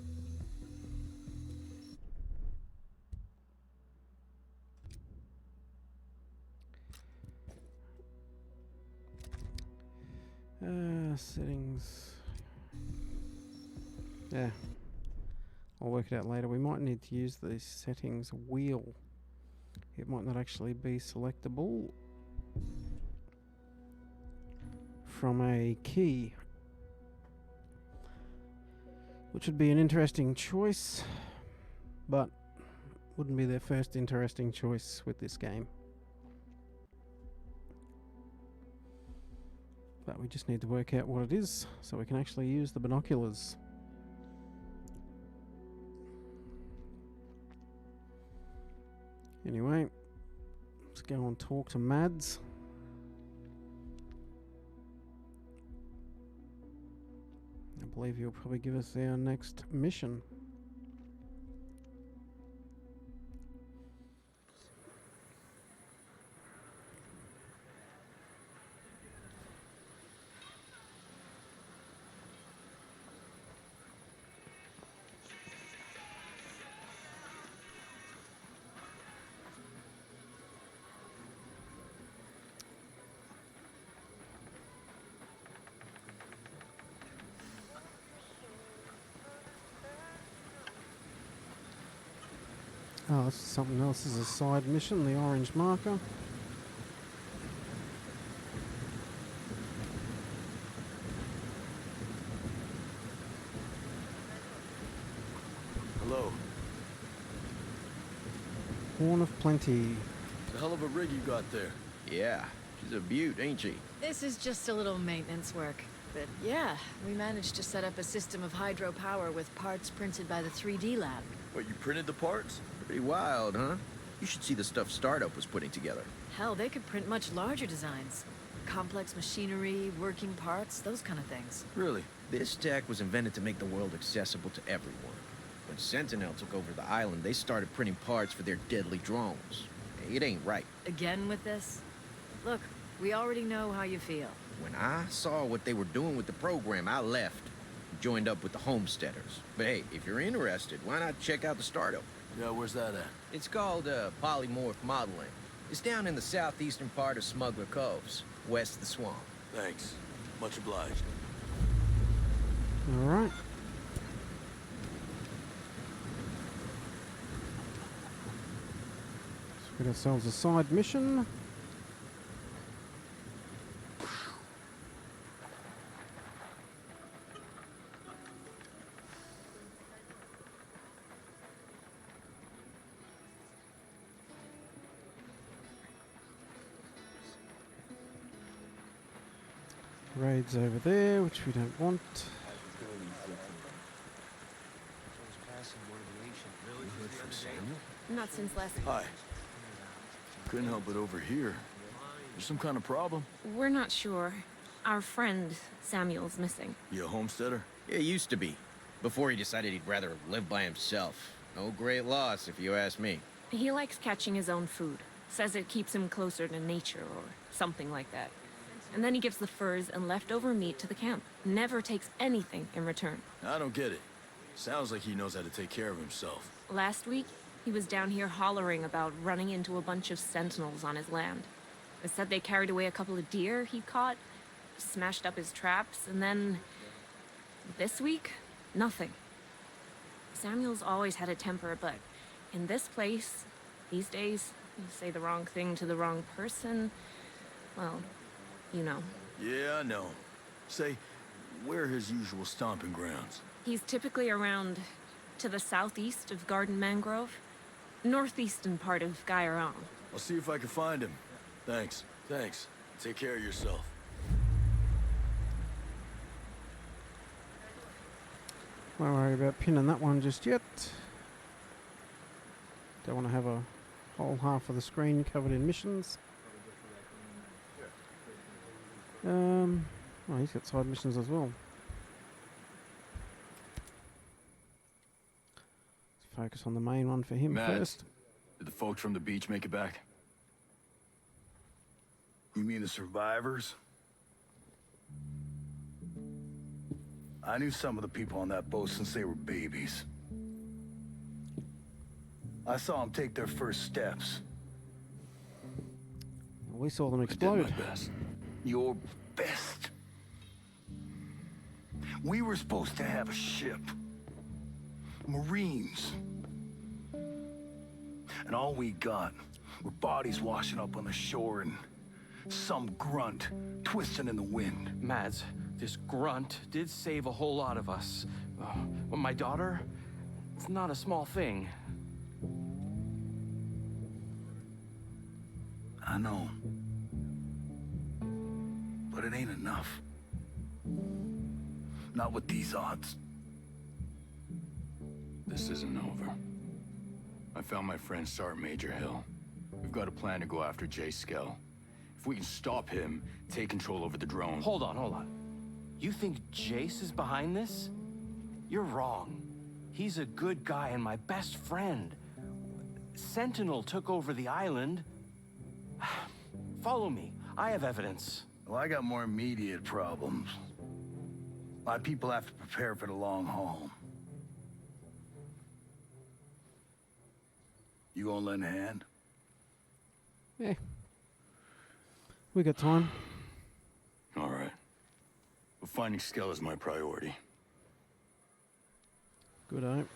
Settings. Yeah. I'll work it out later. We might need to use the settings wheel. It might not actually be selectable from a key, which would be an interesting choice, but wouldn't be their first interesting choice with this game. But we just need to work out what it is so we can actually use the binoculars. Anyway, let's go and talk to Mads. I believe he'll probably give us our next mission. Oh, this is something else. This is a side mission, the orange marker. Hello. Horn of Plenty. It's a hell of a rig you got there. Yeah, she's a beaut, ain't she? This is just a little maintenance work. But yeah, we managed to set up a system of hydropower with parts printed by the 3D lab. What, you printed the parts? Pretty wild, huh? You should see the stuff Startup was putting together. Hell, they could print much larger designs. Complex machinery, working parts, those kind of things. Really? This tech was invented to make the world accessible to everyone. When Sentinel took over the island, they started printing parts for their deadly drones. It ain't right. Again with this? Look, we already know how you feel. When I saw what they were doing with the program, I left. Joined up with the Homesteaders. But hey, if you're interested, why not check out the Startup? Yeah, where's that at? It's called Polymorph Modeling. It's down in the southeastern part of Smuggler Coves, west of the swamp. Thanks. Much obliged. All right. Let's get ourselves a side mission. Raids over there, which we don't want. Not since last. Hi. Couldn't help but overhear. There's some kind of problem? We're not sure. Our friend, Samuel's missing. You a homesteader? Yeah, he used to be. Before he decided he'd rather live by himself. No great loss, if you ask me. He likes catching his own food. Says it keeps him closer to nature or something like that. And then he gives the furs and leftover meat to the camp. Never takes anything in return. I don't get it. Sounds like he knows how to take care of himself. Last week, he was down here hollering about running into a bunch of sentinels on his land. It said they carried away a couple of deer he caught, smashed up his traps, and then... this week, nothing. Samuel's always had a temper, but in this place, these days, you say the wrong thing to the wrong person, well, you know. Yeah, I know. Say, where are his usual stomping grounds? He's typically around to the southeast of Garden Mangrove, northeastern part of Gairon. I'll see if I can find him. Thanks. Thanks. Take care of yourself. Don't worry about pinning that one just yet. Don't want to have a whole half of the screen covered in missions. Oh, he's got side missions as well. Let's focus on the main one for him Matt, first. did the folks from the beach make it back? You mean the survivors? I knew some of the people on that boat since they were babies. I saw them take their first steps. We saw them explode. I did my best. Your best. We were supposed to have a ship. Marines. And all we got were bodies washing up on the shore and some grunt twisting in the wind. Mads, this grunt did save a whole lot of us. But my daughter, it's not a small thing. I know. But it ain't enough. Not with these odds. This isn't over. I found my friend Sergeant Major Hill. We've got a plan to go after Jay Skell. If we can stop him, take control over the drone. Hold on. You think Jace is behind this? You're wrong. He's a good guy and my best friend. Sentinel took over the island. Follow me. I have evidence. Well, I got more immediate problems. My people have to prepare for the long haul. You gonna lend a hand? Yeah. We got time. All right. But finding Skell is my priority. Good hope.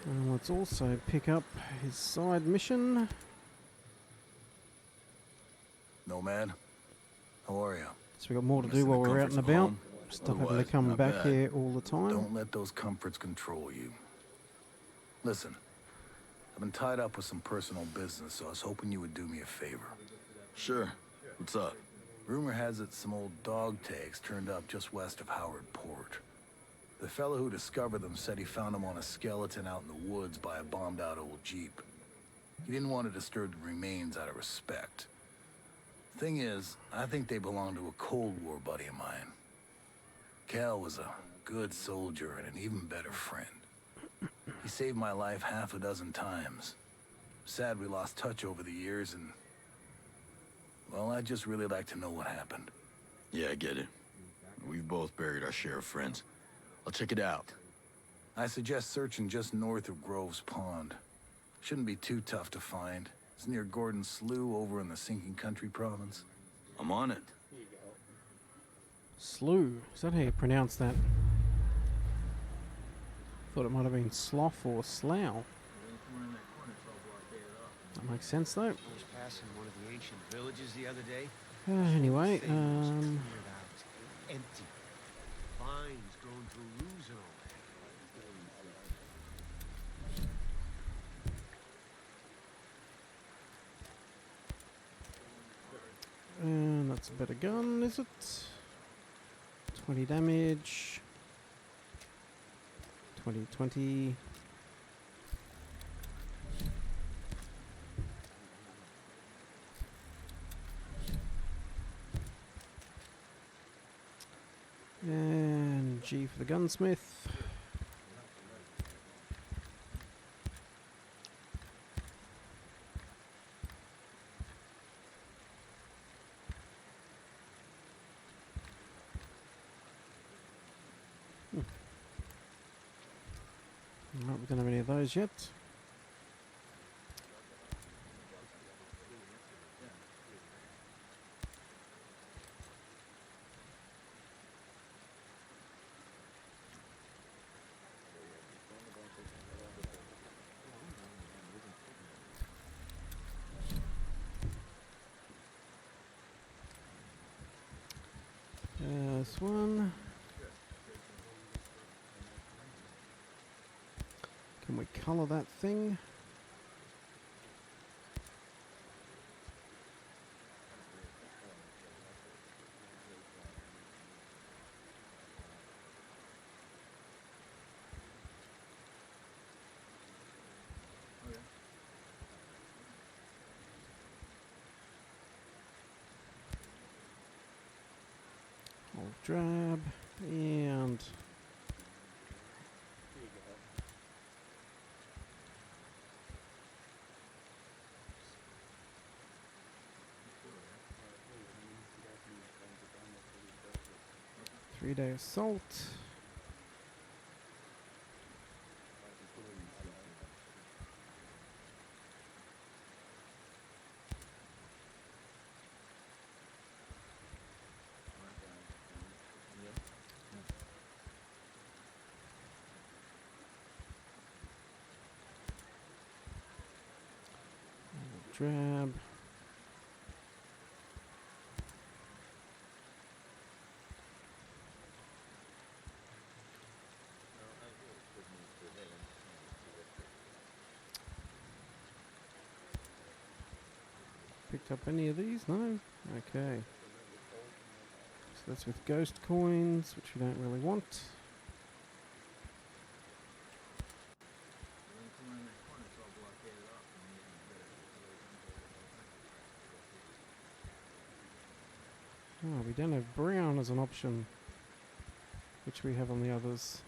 And let's also pick up his side mission. Nomad, how are you? So we got more to do while we're out and about. Stop having to come back here all the time. Don't let those comforts control you. Listen, I've been tied up with some personal business, so I was hoping you would do me a favor. Sure. What's up? Rumor has it some old dog tags turned up just west of Howard Port. The fellow who discovered them said he found them on a skeleton out in the woods by a bombed-out old Jeep. He didn't want to disturb the remains out of respect. Thing is, I think they belong to a Cold War buddy of mine. Cal was a good soldier and an even better friend. He saved my life half a dozen times. Sad we lost touch over the years and... well, I'd just really like to know what happened. Yeah, I get it. We've both buried our share of friends. I'll check it out. I suggest searching just north of Grove's Pond. Shouldn't be too tough to find. It's near Gordon's Slough over in the Sinking Country province. I'm on it. Slough. Is that how you pronounce that? Thought it might have been Slough or Slough. That makes sense though. I was passing one of the ancient villages the other day. Anyway, Empty. Vines growing through roofs and all and let's That's a better gun, is it? 20 damage. 20. And G for the gunsmith. Right, we don't have any of those yet. This one. Can we colour that thing? I'll drab and 3-day assault. Drab. Picked up any of these? No? Okay. So that's with ghost coins, which we don't really want. Oh, we don't have brown as an option, which we have on the others.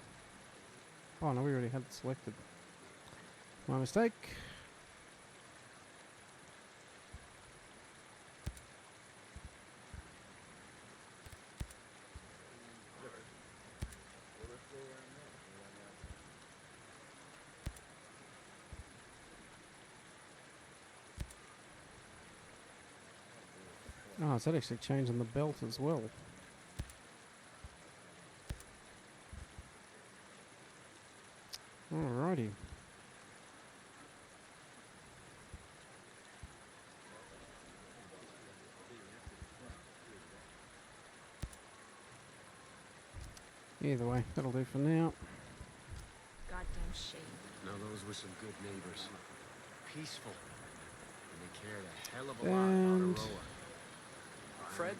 Oh no, we already had it selected. My mistake. Oh, it's actually changing the belt as well. Alrighty. Either way, that'll do for now. Goddamn shame. No, those were some good neighbors. Peaceful. And they cared a hell of a lot And about Aroa. Fred,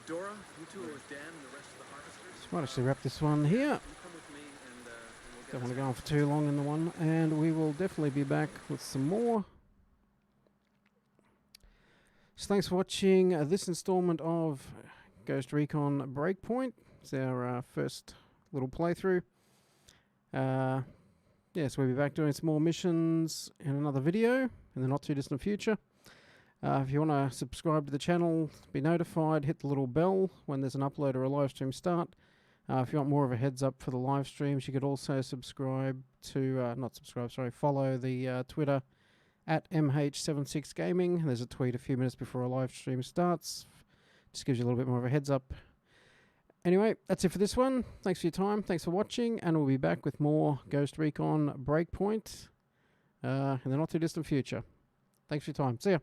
Dora, you two are with Dan and the rest of the harvesters. might actually wrap this one here. You come with me and we'll get Don't want this to go on for too long in the one, and we will definitely be back with some more. So thanks for watching this installment of Ghost Recon Breakpoint. It's our first little playthrough. Yes, we'll be back doing some more missions in another video in the not too distant future. If you want to subscribe to the channel, be notified, hit the little bell when there's an upload or a live stream start. If you want more of a heads up for the live streams, you could also subscribe to, follow the Twitter at MH76Gaming. There's a tweet a few minutes before a live stream starts. Just gives you a little bit more of a heads up. Anyway, that's it for this one. Thanks for your time. Thanks for watching. And we'll be back with more Ghost Recon Breakpoint in the not too distant future. Thanks for your time. See ya.